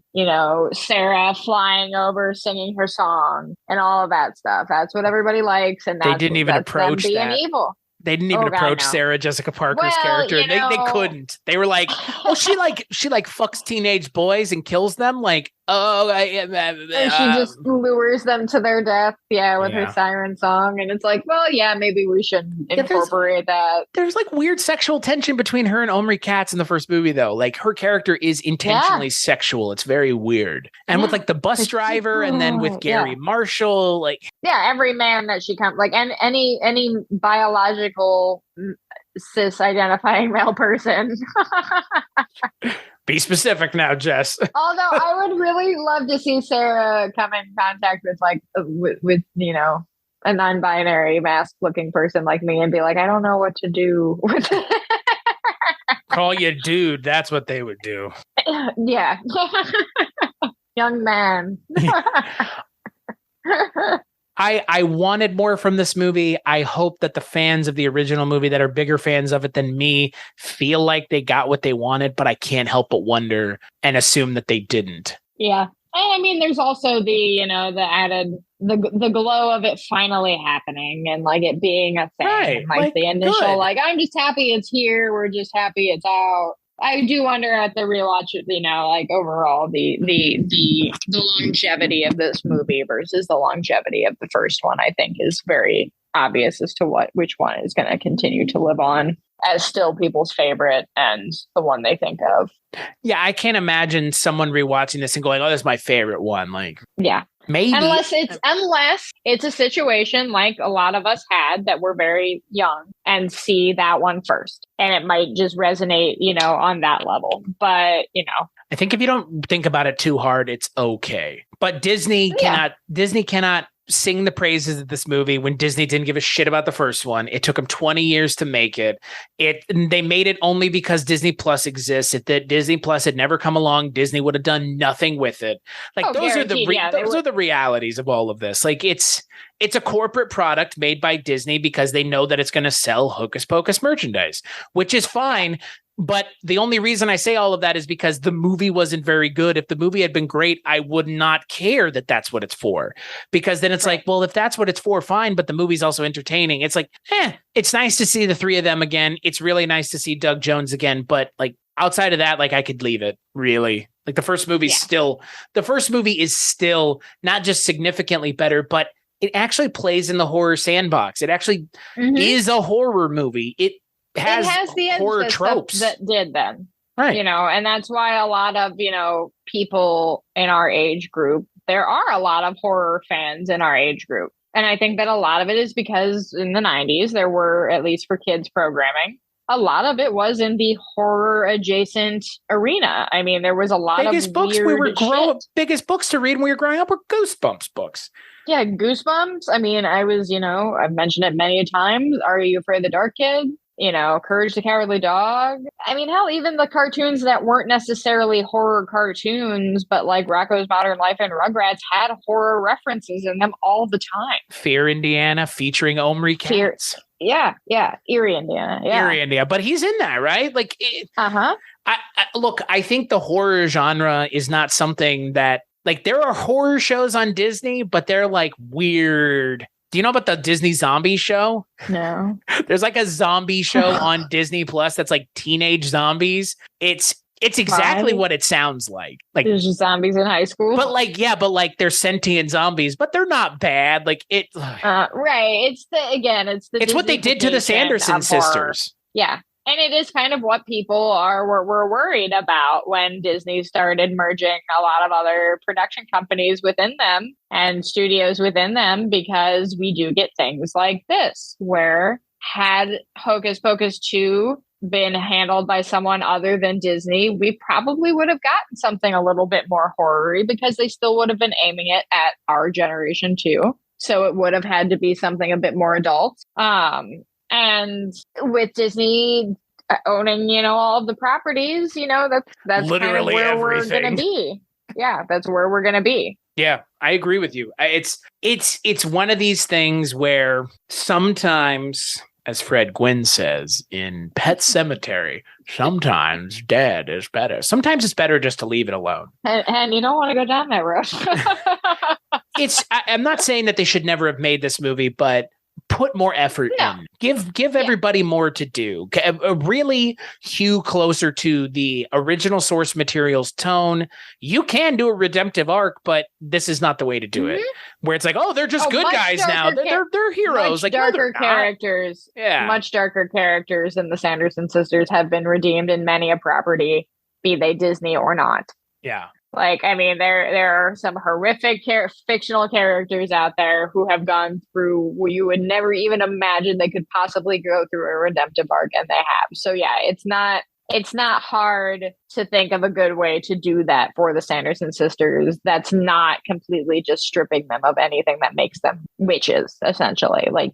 Speaker 2: Sarah flying over singing her song and all of that stuff. That's what everybody likes, and
Speaker 1: they didn't even approach
Speaker 2: being
Speaker 1: that.
Speaker 2: Evil.
Speaker 1: They didn't even approach Sarah Jessica Parker's character. They couldn't. They were like, "Oh, she fucks teenage boys and kills them." Like,
Speaker 2: and she just lures them to their death. Yeah, with her siren song, and it's like, well, yeah, maybe we should incorporate that.
Speaker 1: There's like weird sexual tension between her and Omri Katz in the first movie, though. Like, her character is intentionally sexual. It's very weird. And with like the bus driver, and then with Gary Marshall, like,
Speaker 2: every man that she comes, like, and any biological cis identifying male person.
Speaker 1: Be specific now, Jess.
Speaker 2: Although I would really love to see Sarah come in contact with with a non-binary masked looking person like me and be like, I don't know what to do with it.
Speaker 1: Call you dude. That's what they would do.
Speaker 2: Yeah. Young man.
Speaker 1: I wanted more from this movie. I hope that the fans of the original movie that are bigger fans of it than me feel like they got what they wanted, but I can't help but wonder and assume that they didn't.
Speaker 2: Yeah. I mean, there's also the added, the glow of it finally happening and like it being a thing.
Speaker 1: Right.
Speaker 2: Like the initial, good. Like, I'm just happy it's here. We're just happy it's out. I do wonder at the rewatch, like overall the longevity of this movie versus the longevity of the first one, I think is very obvious as to which one is going to continue to live on. as still people's favorite and the one they think of.
Speaker 1: Yeah, I can't imagine someone rewatching this and going, "Oh, that's my favorite one." Like,
Speaker 2: yeah,
Speaker 1: maybe
Speaker 2: unless it's a situation like a lot of us had that we're very young and see that one first, and it might just resonate, on that level. But
Speaker 1: I think if you don't think about it too hard, it's okay. But Disney cannot sing the praises of this movie when Disney didn't give a shit about the first one. It took them 20 years to make it. They made it only because Disney Plus exists. If that Disney Plus had never come along, Disney would have done nothing with it. Like those are the realities of all of this. Like it's a corporate product made by Disney because they know that it's going to sell Hocus Pocus merchandise, which is fine. But the only reason I say all of that is because the movie wasn't very good. If the movie had been great, I would not care that that's what it's for. Because then it's like, well, if that's what it's for, fine. But the movie's also entertaining. It's like, it's nice to see the three of them again. It's really nice to see Doug Jones again. But like outside of that, like I could leave it, really. Like the first movie is still not just significantly better, but it actually plays in the horror sandbox. It actually is a horror movie. It has the horror tropes
Speaker 2: that did then,
Speaker 1: right?
Speaker 2: And that's why a lot of people in our age group, there are a lot of horror fans in our age group, and I think that a lot of it is because in the 90s there were, at least for kids programming, a lot of it was in the horror adjacent arena. I mean, there was a lot
Speaker 1: biggest
Speaker 2: of
Speaker 1: books
Speaker 2: weird
Speaker 1: we were biggest books to read when we were growing up were Goosebumps books.
Speaker 2: Yeah, Goosebumps. I mean, I was, I've mentioned it many times. Are You Afraid of the Dark, Kid? Courage the Cowardly Dog. I mean, hell, even the cartoons that weren't necessarily horror cartoons, but like Rocko's Modern Life and Rugrats had horror references in them all the time.
Speaker 1: Fear Indiana featuring Omri Katz.
Speaker 2: Yeah. Eerie Indiana. Yeah.
Speaker 1: Eerie Indiana. But he's in that, right? Like, look, I think the horror genre is not something that, like, there are horror shows on Disney, but they're like weird. Do you know about the Disney zombie show?
Speaker 2: No.
Speaker 1: There's like a zombie show on Disney Plus that's like teenage zombies. It's exactly what it sounds like. Like
Speaker 2: there's just zombies in high school.
Speaker 1: But they're sentient zombies, but they're not bad. Like it
Speaker 2: right. It's
Speaker 1: what they did to the Sanderson sisters.
Speaker 2: Yeah. And it is kind of what people were worried about when Disney started merging a lot of other production companies within them and studios within them, because we do get things like this, where had Hocus Pocus 2 been handled by someone other than Disney, we probably would have gotten something a little bit more horror-y, because they still would have been aiming it at our generation too. So it would have had to be something a bit more adult. And with Disney owning, all of the properties, that's
Speaker 1: literally
Speaker 2: kind of where
Speaker 1: everything.
Speaker 2: we're going to be. Yeah, that's where we're going to be.
Speaker 1: Yeah, I agree with you. It's one of these things where sometimes, as Fred Gwynn says in Pet Sematary, sometimes dead is better. Sometimes it's better just to leave it alone.
Speaker 2: And you don't want to go down that road.
Speaker 1: I'm not saying that they should never have made this movie, but put more effort in. Give everybody more to do. Really hew closer to the original source material's tone. You can do a redemptive arc, but this is not the way to do it. Where it's like, oh, they're just good guys now. They're heroes.
Speaker 2: Much darker characters.
Speaker 1: Yeah.
Speaker 2: Much darker characters than the Sanderson sisters have been redeemed in many a property, be they Disney or not.
Speaker 1: Yeah.
Speaker 2: Like, I mean, there are some horrific fictional characters out there who have gone through what you would never even imagine they could possibly go through a redemptive arc, and they have. So yeah, it's not hard to think of a good way to do that for the Sanderson sisters. That's not completely just stripping them of anything that makes them witches, essentially, like,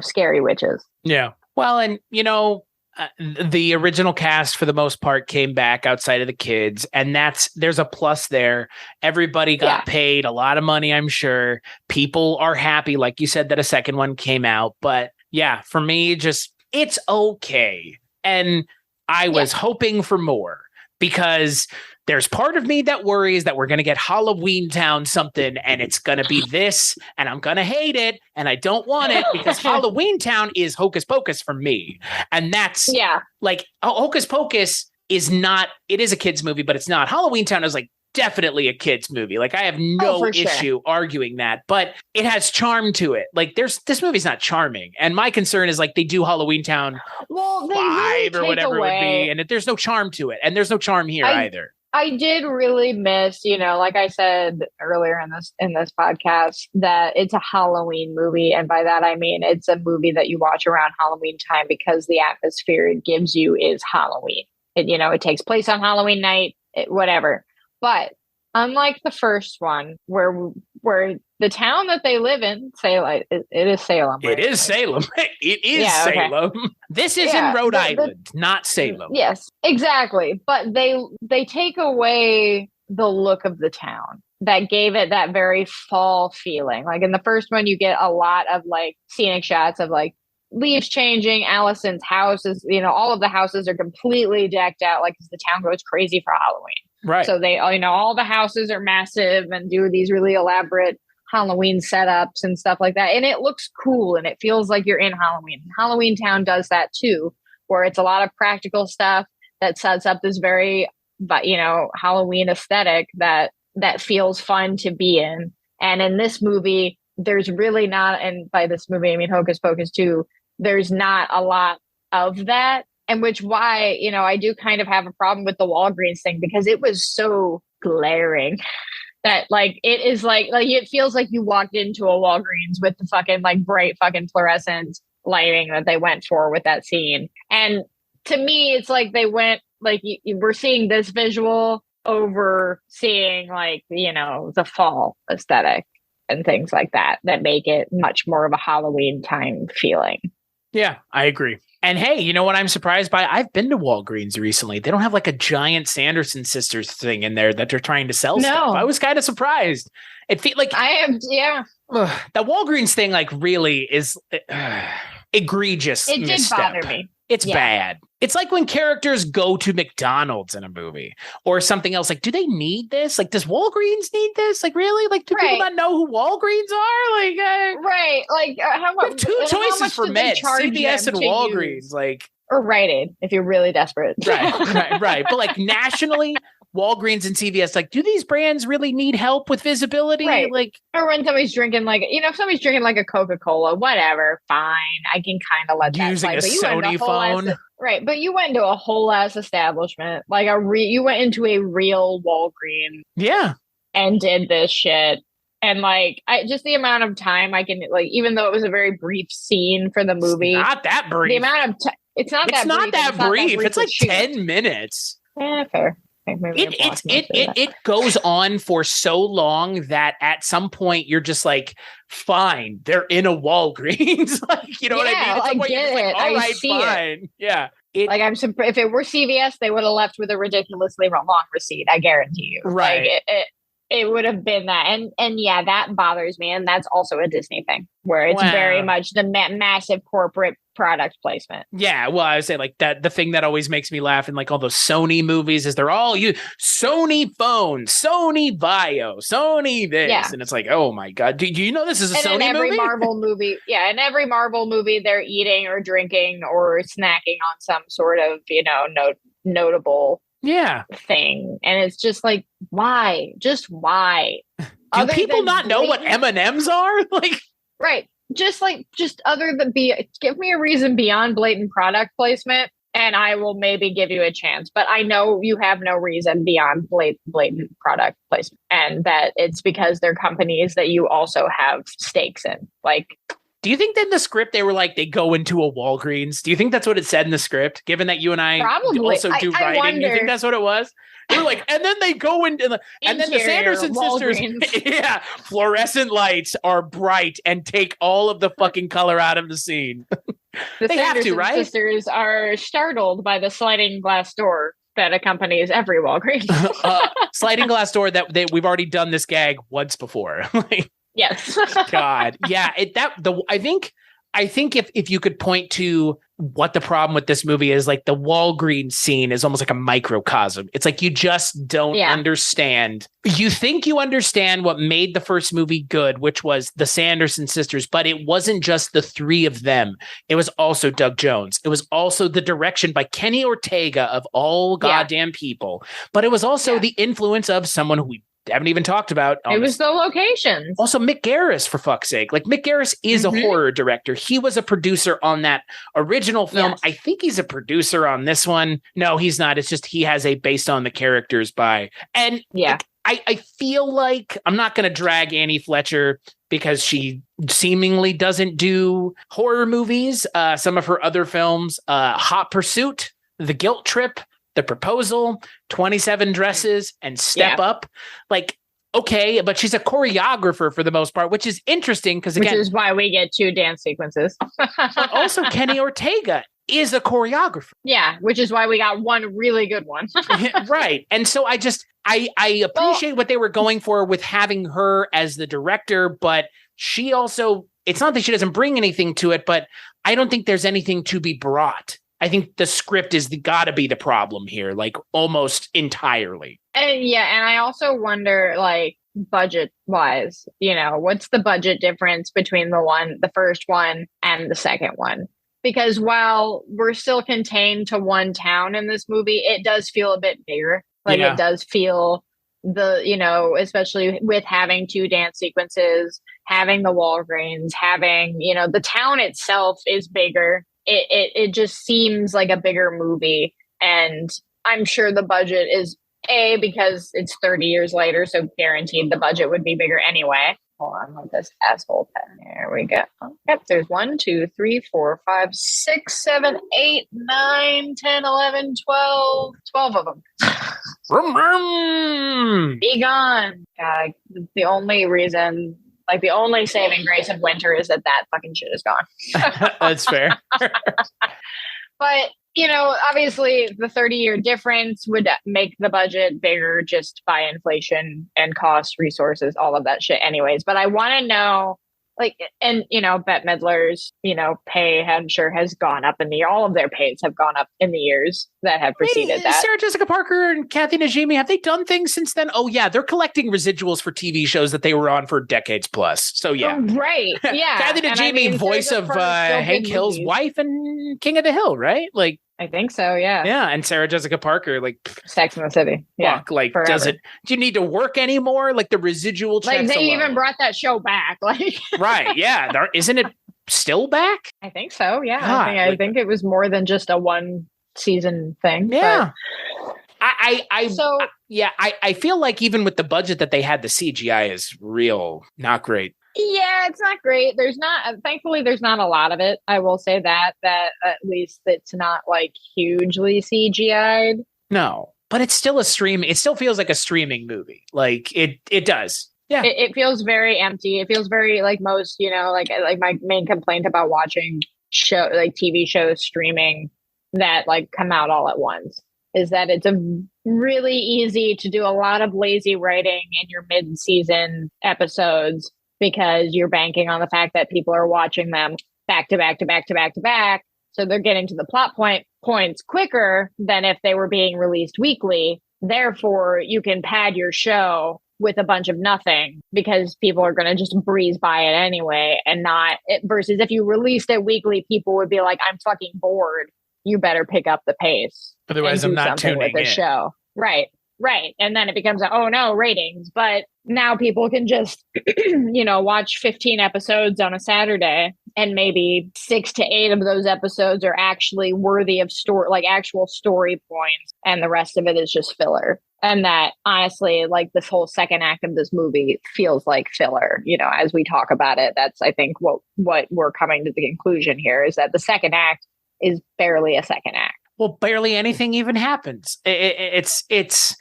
Speaker 2: scary witches.
Speaker 1: Yeah. Well, and the original cast for the most part came back outside of the kids, and there's a plus there. Everybody got paid a lot of money, I'm sure. People are happy, like you said, that a second one came out. But yeah, for me, it's okay. And I was hoping for more, because there's part of me that worries that we're going to get Halloween Town something, and it's going to be this, and I'm going to hate it, and I don't want it, because Halloween Town is Hocus Pocus for me. And that's like, Hocus Pocus is not, it is a kid's movie, but it's not. Halloween Town is like definitely a kid's movie. Like I have no issue arguing that, but it has charm to it. Like this movie's not charming. And my concern is like they do Halloween Town 5 or whatever it would be. And there's no charm to it. And there's no charm here either.
Speaker 2: I did really miss, like I said earlier in this podcast, that it's a Halloween movie. And by that, I mean, it's a movie that you watch around Halloween time because the atmosphere it gives you is Halloween. It takes place on Halloween night, whatever. But unlike the first one, where the town that they live in, Salem, it is Salem. Right?
Speaker 1: It is Salem. It is Salem. Okay. This is in Rhode Island, not Salem.
Speaker 2: Yes, exactly. But they take away the look of the town that gave it that very fall feeling. Like in the first one, you get a lot of like scenic shots of like leaves changing. Allison's house is, all of the houses are completely decked out, like the town goes crazy for Halloween.
Speaker 1: Right.
Speaker 2: So they, all the houses are massive and do these really elaborate Halloween setups and stuff like that. And it looks cool and it feels like you're in Halloween. Halloween Town does that too, where it's a lot of practical stuff that sets up this very, Halloween aesthetic that feels fun to be in. And in this movie, there's really not, and by this movie, I mean Hocus Pocus 2, there's not a lot of that. And why, I do kind of have a problem with the Walgreens thing because it was so glaring that like, it is like it feels like you walked into a Walgreens with the fucking like bright fucking fluorescent lighting that they went for with that scene. And to me, it's like they went like, we're seeing this visual over seeing like, the fall aesthetic and things like that make it much more of a Halloween time feeling.
Speaker 1: Yeah, I agree. And hey, you know what I'm surprised by? I've been to Walgreens recently. They don't have like a giant Sanderson Sisters thing in there that they're trying to sell stuff. I was kind of surprised. It feels like
Speaker 2: I am, yeah.
Speaker 1: That Walgreens thing like really is egregious.
Speaker 2: It did bother me.
Speaker 1: It's bad. It's like when characters go to McDonald's in a movie or something else. Like, do they need this? Like, does Walgreens need this? Like, really? Like, do people not know who Walgreens are? Like,
Speaker 2: right. Like, how much?
Speaker 1: Two choices for meds: CVS and Walgreens. Like,
Speaker 2: or Rite Aid if you're really desperate.
Speaker 1: Right. But like nationally, Walgreens and CVS, like, do these brands really need help with visibility?
Speaker 2: Right.
Speaker 1: Like,
Speaker 2: or when somebody's drinking like, if somebody's drinking like a Coca-Cola, whatever, fine. I can kind of let that
Speaker 1: using a Sony phone.
Speaker 2: Right. But you went into a whole ass establishment, like you went into a real Walgreens.
Speaker 1: Yeah.
Speaker 2: And did this shit. And like, just the amount of time I can, like, even though it was a very brief scene for the movie.
Speaker 1: It's not that brief.
Speaker 2: The amount of it's not that brief.
Speaker 1: It's like 10 minutes.
Speaker 2: Yeah, fair.
Speaker 1: It goes on for so long that at some point you're just like, fine, they're in a Walgreens. Like, you know what I mean?
Speaker 2: I get it.
Speaker 1: Like, all right,
Speaker 2: fine.
Speaker 1: Yeah.
Speaker 2: Like if it were CVS, they would have left with a ridiculously long receipt. I guarantee you.
Speaker 1: Right.
Speaker 2: Like, it would have been that. And yeah, that bothers me. And that's also a Disney thing where it's very much the massive corporate product placement.
Speaker 1: Yeah. Well, I would say like that, the thing that always makes me laugh in like all those Sony movies is they're all Sony phone, Sony Vio, Sony this. Yeah. And it's like, oh my God, do you know this is a Sony movie?
Speaker 2: In every Marvel movie, they're eating or drinking or snacking on some sort of, notable thing. And it's just like, why? Just why?
Speaker 1: Do people not know what M&Ms are? Like,
Speaker 2: right. Just other than give me a reason beyond blatant product placement and I will maybe give you a chance. But I know you have no reason beyond blatant product placement, and that it's because they're companies that you also have stakes in. Like,
Speaker 1: do you think that in the script they were like, they go into a Walgreens? Do you think that's what it said in the script? Given that you and I also do writing, do you think that's what it was? They were like, and then they go into and then the Sanderson Sisters, fluorescent lights are bright and take all of the fucking color out of the scene.
Speaker 2: The Sanderson Sisters are startled by the sliding glass door that accompanies every Walgreens.
Speaker 1: Sliding glass door that we've already done this gag once before.
Speaker 2: Yes.
Speaker 1: God. Yeah. I think if you could point to what the problem with this movie is. Like the Walgreens scene is almost like a microcosm. It's like you just don't understand. You think you understand what made the first movie good, which was the Sanderson sisters, but it wasn't just the three of them. It was also Doug Jones. It was also the direction by Kenny Ortega of all goddamn people. But it was also the influence of someone who we haven't even talked about.
Speaker 2: It was the locations.
Speaker 1: Also, Mick Garris, for fuck's sake. Like, Mick Garris is a horror director. He was a producer on that original film. Yes. I think he's a producer on this one. No, he's not. It's just he has a based on the characters by. And I feel like I'm not going to drag Annie Fletcher because she seemingly doesn't do horror movies. Some of her other films, Hot Pursuit, The Guilt Trip, The Proposal, 27 Dresses, and Step Up. Like, okay, but she's a choreographer for the most part, which is interesting because, again,
Speaker 2: which is why we get 2 dance sequences.
Speaker 1: But also Kenny Ortega is a choreographer.
Speaker 2: Yeah, which is why we got one really good one.
Speaker 1: Right. And so I appreciate what they were going for with having her as the director, but she also, it's not that she doesn't bring anything to it, but I don't think there's anything to be brought. I think the script is gotta be the problem here, like almost entirely.
Speaker 2: And I also wonder, like, budget wise, what's the budget difference between the first one and the second one? Because while we're still contained to one town in this movie, it does feel a bit bigger. Like it does feel especially with having 2 dance sequences, having the Walgreens, having, the town itself is bigger. It just seems like a bigger movie, and I'm sure the budget is because it's 30 years later, so guaranteed the budget would be bigger anyway. Hold on with this asshole pen. There we go. Yep, there's 1, 2, 3, 4, 5, 6, 7, 8, 9, 10, 11, 12 of them. Be gone. God, the only reason, like the only saving grace of winter is that fucking shit is gone.
Speaker 1: That's fair.
Speaker 2: But, obviously the 30-year difference would make the budget bigger just by inflation and cost, resources, all of that shit anyways. But I want to know, like, and, Bette Midler's, pay, I'm sure, has gone up all of their pays have gone up in the years that have preceded that.
Speaker 1: Sarah Jessica Parker and Kathy Najimy, have they done things since then? Oh, yeah. They're collecting residuals for TV shows that they were on for decades plus. So, yeah.
Speaker 2: Oh, right. Yeah.
Speaker 1: Kathy Najimy, voice of Hank Hill's wife in King of the Hill, right? Like,
Speaker 2: I think so, yeah.
Speaker 1: Yeah, and Sarah Jessica Parker, like,
Speaker 2: Sex and the City. Yeah,
Speaker 1: fuck, like, forever. Do you need to work anymore? Like, the residual checks
Speaker 2: Like, they
Speaker 1: alone.
Speaker 2: even brought that show back. Like,
Speaker 1: right, yeah. Isn't it still back?
Speaker 2: I think so, yeah.
Speaker 1: God,
Speaker 2: I think it was more than just a 1-season thing.
Speaker 1: Yeah. I feel like even with the budget that they had, the CGI is real not great.
Speaker 2: Yeah, it's not great. Thankfully, there's not a lot of it. I will say that at least it's not like hugely CGI'd.
Speaker 1: No, but it's still it still feels like a streaming movie. Like it does. Yeah.
Speaker 2: It feels very empty. It feels very like most, like my main complaint about watching TV shows streaming that like come out all at once is that it's really easy to do a lot of lazy writing in your mid-season episodes, because you're banking on the fact that people are watching them back to back to back to back to back. So they're getting to the plot points quicker than if they were being released weekly. Therefore, you can pad your show with a bunch of nothing because people are going to just breeze by it anyway, and not versus if you released it weekly, people would be like, I'm fucking bored. You better pick up the pace.
Speaker 1: Otherwise, I'm not tuning
Speaker 2: with the show. Right. And then it becomes oh no, ratings. But now people can just, watch 15 episodes on a Saturday, and maybe 6 to 8 of those episodes are actually worthy of actual story points. And the rest of it is just filler. And that honestly, like this whole second act of this movie feels like filler, as we talk about it. That's, I think, what we're coming to the conclusion here is that the second act is barely a second act.
Speaker 1: Well, barely anything even happens. It's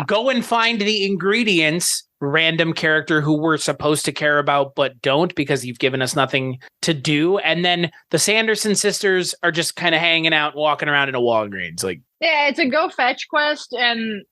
Speaker 1: go and find the ingredients, random character who we're supposed to care about but don't because you've given us nothing to do. And then the Sanderson sisters are just kind of hanging out and walking around in a Walgreens. Like, yeah,
Speaker 2: it's a go fetch quest. And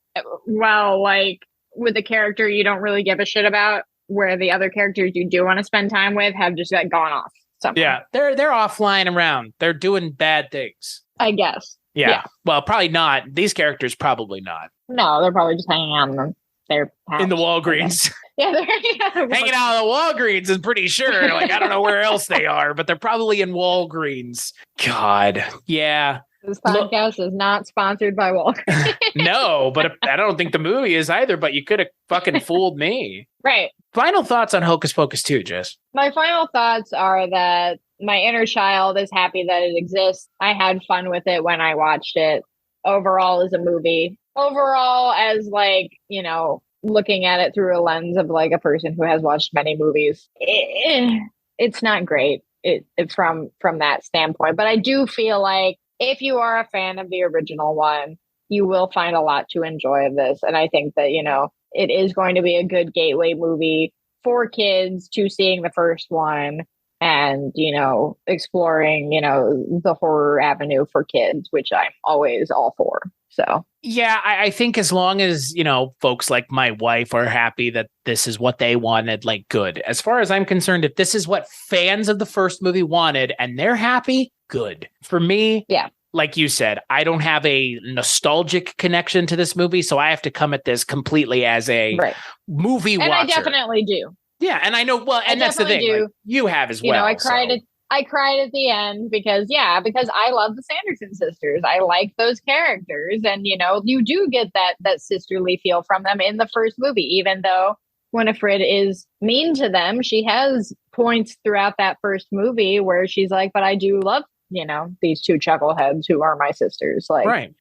Speaker 2: like with a character you don't really give a shit about, where the other characters you do want to spend time with have just gone off. somewhere.
Speaker 1: Yeah, they're off flying around. They're doing bad things.
Speaker 2: I guess.
Speaker 1: Yeah. Well, probably not. These characters probably not.
Speaker 2: No, they're probably just hanging out in their house,
Speaker 1: in the Walgreens.
Speaker 2: Yeah, they're
Speaker 1: hanging out in the Walgreens is pretty sure. Like, I don't know where else they are, but they're probably in Walgreens. God. Yeah.
Speaker 2: This podcast is not sponsored by Walgreens.
Speaker 1: No, but I don't think the movie is either, but you could have fucking fooled me.
Speaker 2: Right.
Speaker 1: Final thoughts on Hocus Pocus 2, Jess?
Speaker 2: My final thoughts are that my inner child is happy that it exists. I had fun with it when I watched it. Overall, as a movie. Overall, as like, you know, looking at it through a lens of like a person who has watched many movies, it's not great. It from that standpoint. But I do feel like if you are a fan of the original one, you will find a lot to enjoy of this. And I think that, you know, it is going to be a good gateway movie for kids to seeing the first one and, you know, exploring, you know, the horror avenue for kids, which I'm always all for. So,
Speaker 1: yeah, I think as long as, you know, folks like my wife are happy that this is what they wanted, like, good. As far as I'm concerned, if this is what fans of the first movie wanted and they're happy, good. For me,
Speaker 2: yeah,
Speaker 1: like you said, I don't have a nostalgic connection to this movie, so I have to come at this completely as a movie watcher.
Speaker 2: And I definitely do.
Speaker 1: Yeah, and I know, well, and that's the thing. Like, you have as well.
Speaker 2: You know, I cried at the end because I love the Sanderson sisters. I like those characters. And, you know, you do get that sisterly feel from them in the first movie, even though Winifred is mean to them. She has points throughout that first movie where she's like, but I do love, you know, these two chuckleheads who are my sisters. Like, right.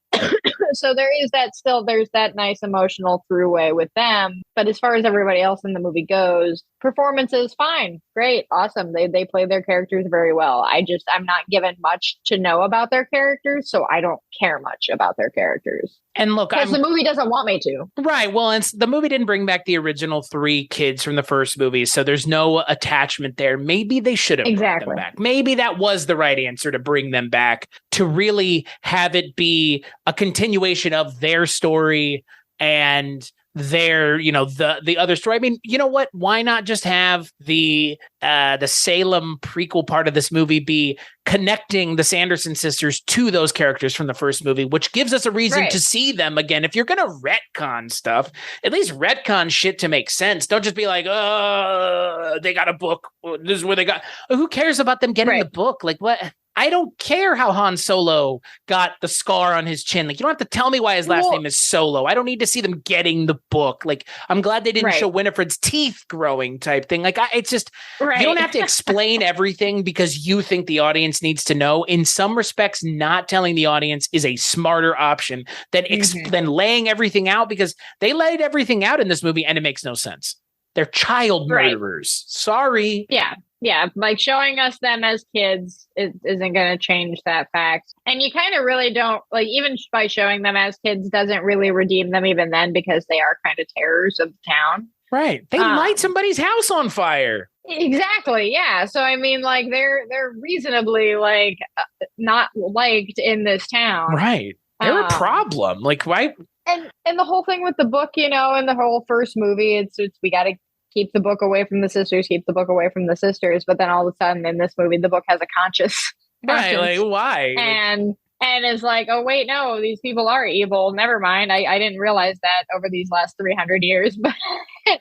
Speaker 2: So there's that nice emotional throughway with them. But as far as everybody else in the movie goes, performances, fine, great, awesome. They play their characters very well. I'm not given much to know about their characters, so I don't care much about their characters.
Speaker 1: And look,
Speaker 2: because the movie doesn't want me to.
Speaker 1: Right. Well, and the movie didn't bring back the original 3 kids from the first movie, so there's no attachment there. Maybe they should have brought them back. Maybe that was the right answer, to bring them back, to really have it be a continuation of their story and their, you know, the other story. I mean, you know what? Why not just have the Salem prequel part of this movie be connecting the Sanderson sisters to those characters from the first movie, which gives us a reason to see them again. If you're going to retcon stuff, at least retcon shit to make sense. Don't just be like, oh, they got a book. This is where they got. Who cares about them getting the book? Like, what? I don't care how Han Solo got the scar on his chin. Like, you don't have to tell me why his last name is Solo. I don't need to see them getting the book. Like, I'm glad they didn't show Winifred's teeth growing type thing. Like, it's just, you don't have to explain everything because you think the audience needs to know. In some respects, not telling the audience is a smarter option than laying everything out, because they laid everything out in this movie and it makes no sense. They're child murderers. Sorry.
Speaker 2: Yeah, like showing us them as kids isn't going to change that fact. And you kind of really don't, like, even by showing them as kids doesn't really redeem them even then, because they are kind of terrors of the town.
Speaker 1: Right. They light somebody's house on fire.
Speaker 2: Exactly. Yeah. So, I mean, like, they're reasonably, like, not liked in this town.
Speaker 1: Right. They're a problem. Like, why?
Speaker 2: And the whole thing with the book, you know, in the whole first movie, it's we got to keep the book away from the sisters, but then all of a sudden in this movie the book has a conscience.
Speaker 1: Right, like, why?
Speaker 2: And it's like, oh wait, no, these people are evil, never mind. I didn't realize that over these last 300 years, but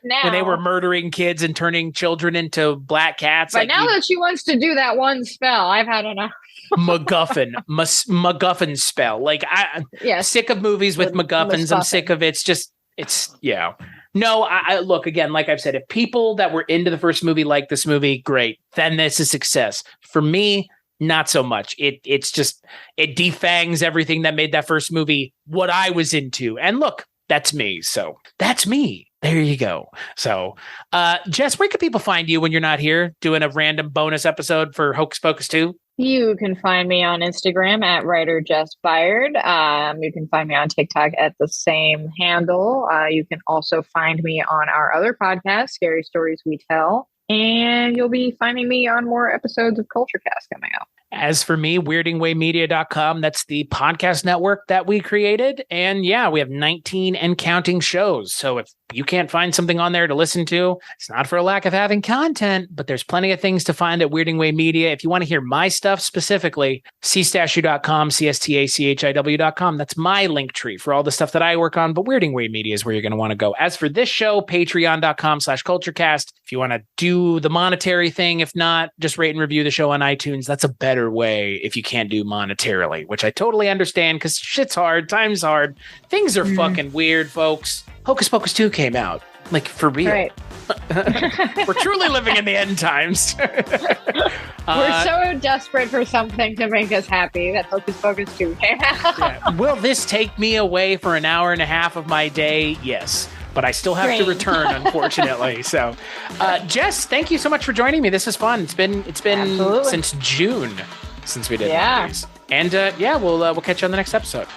Speaker 2: now
Speaker 1: when they were murdering kids and turning children into black cats.
Speaker 2: But like, now that she wants to do that one spell, I've had enough.
Speaker 1: MacGuffin spell. Like, sick of movies with MacGuffins. I'm sick of it. No, I look, again, like I've said, if people that were into the first movie like this movie, great, then this is success. For me, not so much. It defangs everything that made that first movie what I was into. And look, that's me. So that's me. There you go. So, Jess, where can people find you when you're not here doing a random bonus episode for Hocus Pocus 2?
Speaker 2: You can find me on Instagram at writer Jess Byard. You can find me on TikTok at the same handle. You can also find me on our other podcast, Scary Stories We Tell. And you'll be finding me on more episodes of Kulturecast coming up.
Speaker 1: As for me, weirdingwaymedia.com, that's the podcast network that we created. And yeah, we have 19 and counting shows. So if you can't find something on there to listen to, it's not for a lack of having content, but there's plenty of things to find at Weirding Way Media. If you want to hear my stuff specifically, cstachiw.com, cstachiw.com. That's my link tree for all the stuff that I work on, but Weirding Way Media is where you're going to want to go. As for this show, patreon.com/Kulturecast. If you want to do the monetary thing, if not, just rate and review the show on iTunes. That's a better way if you can't do monetarily, which I totally understand because shit's hard, time's hard. Things are fucking weird, folks. Hocus Pocus 2 came out. Like, for real.
Speaker 2: Right.
Speaker 1: We're truly living in the end times.
Speaker 2: We're so desperate for something to make us happy that Hocus Pocus 2 came out.
Speaker 1: Yeah. Will this take me away for an hour and a half of my day? Yes. But I still have to return, unfortunately. So, Jess, thank you so much for joining me. This is fun. It's been
Speaker 2: Absolutely.
Speaker 1: since June since we did one of these. And we'll catch you on the next episode.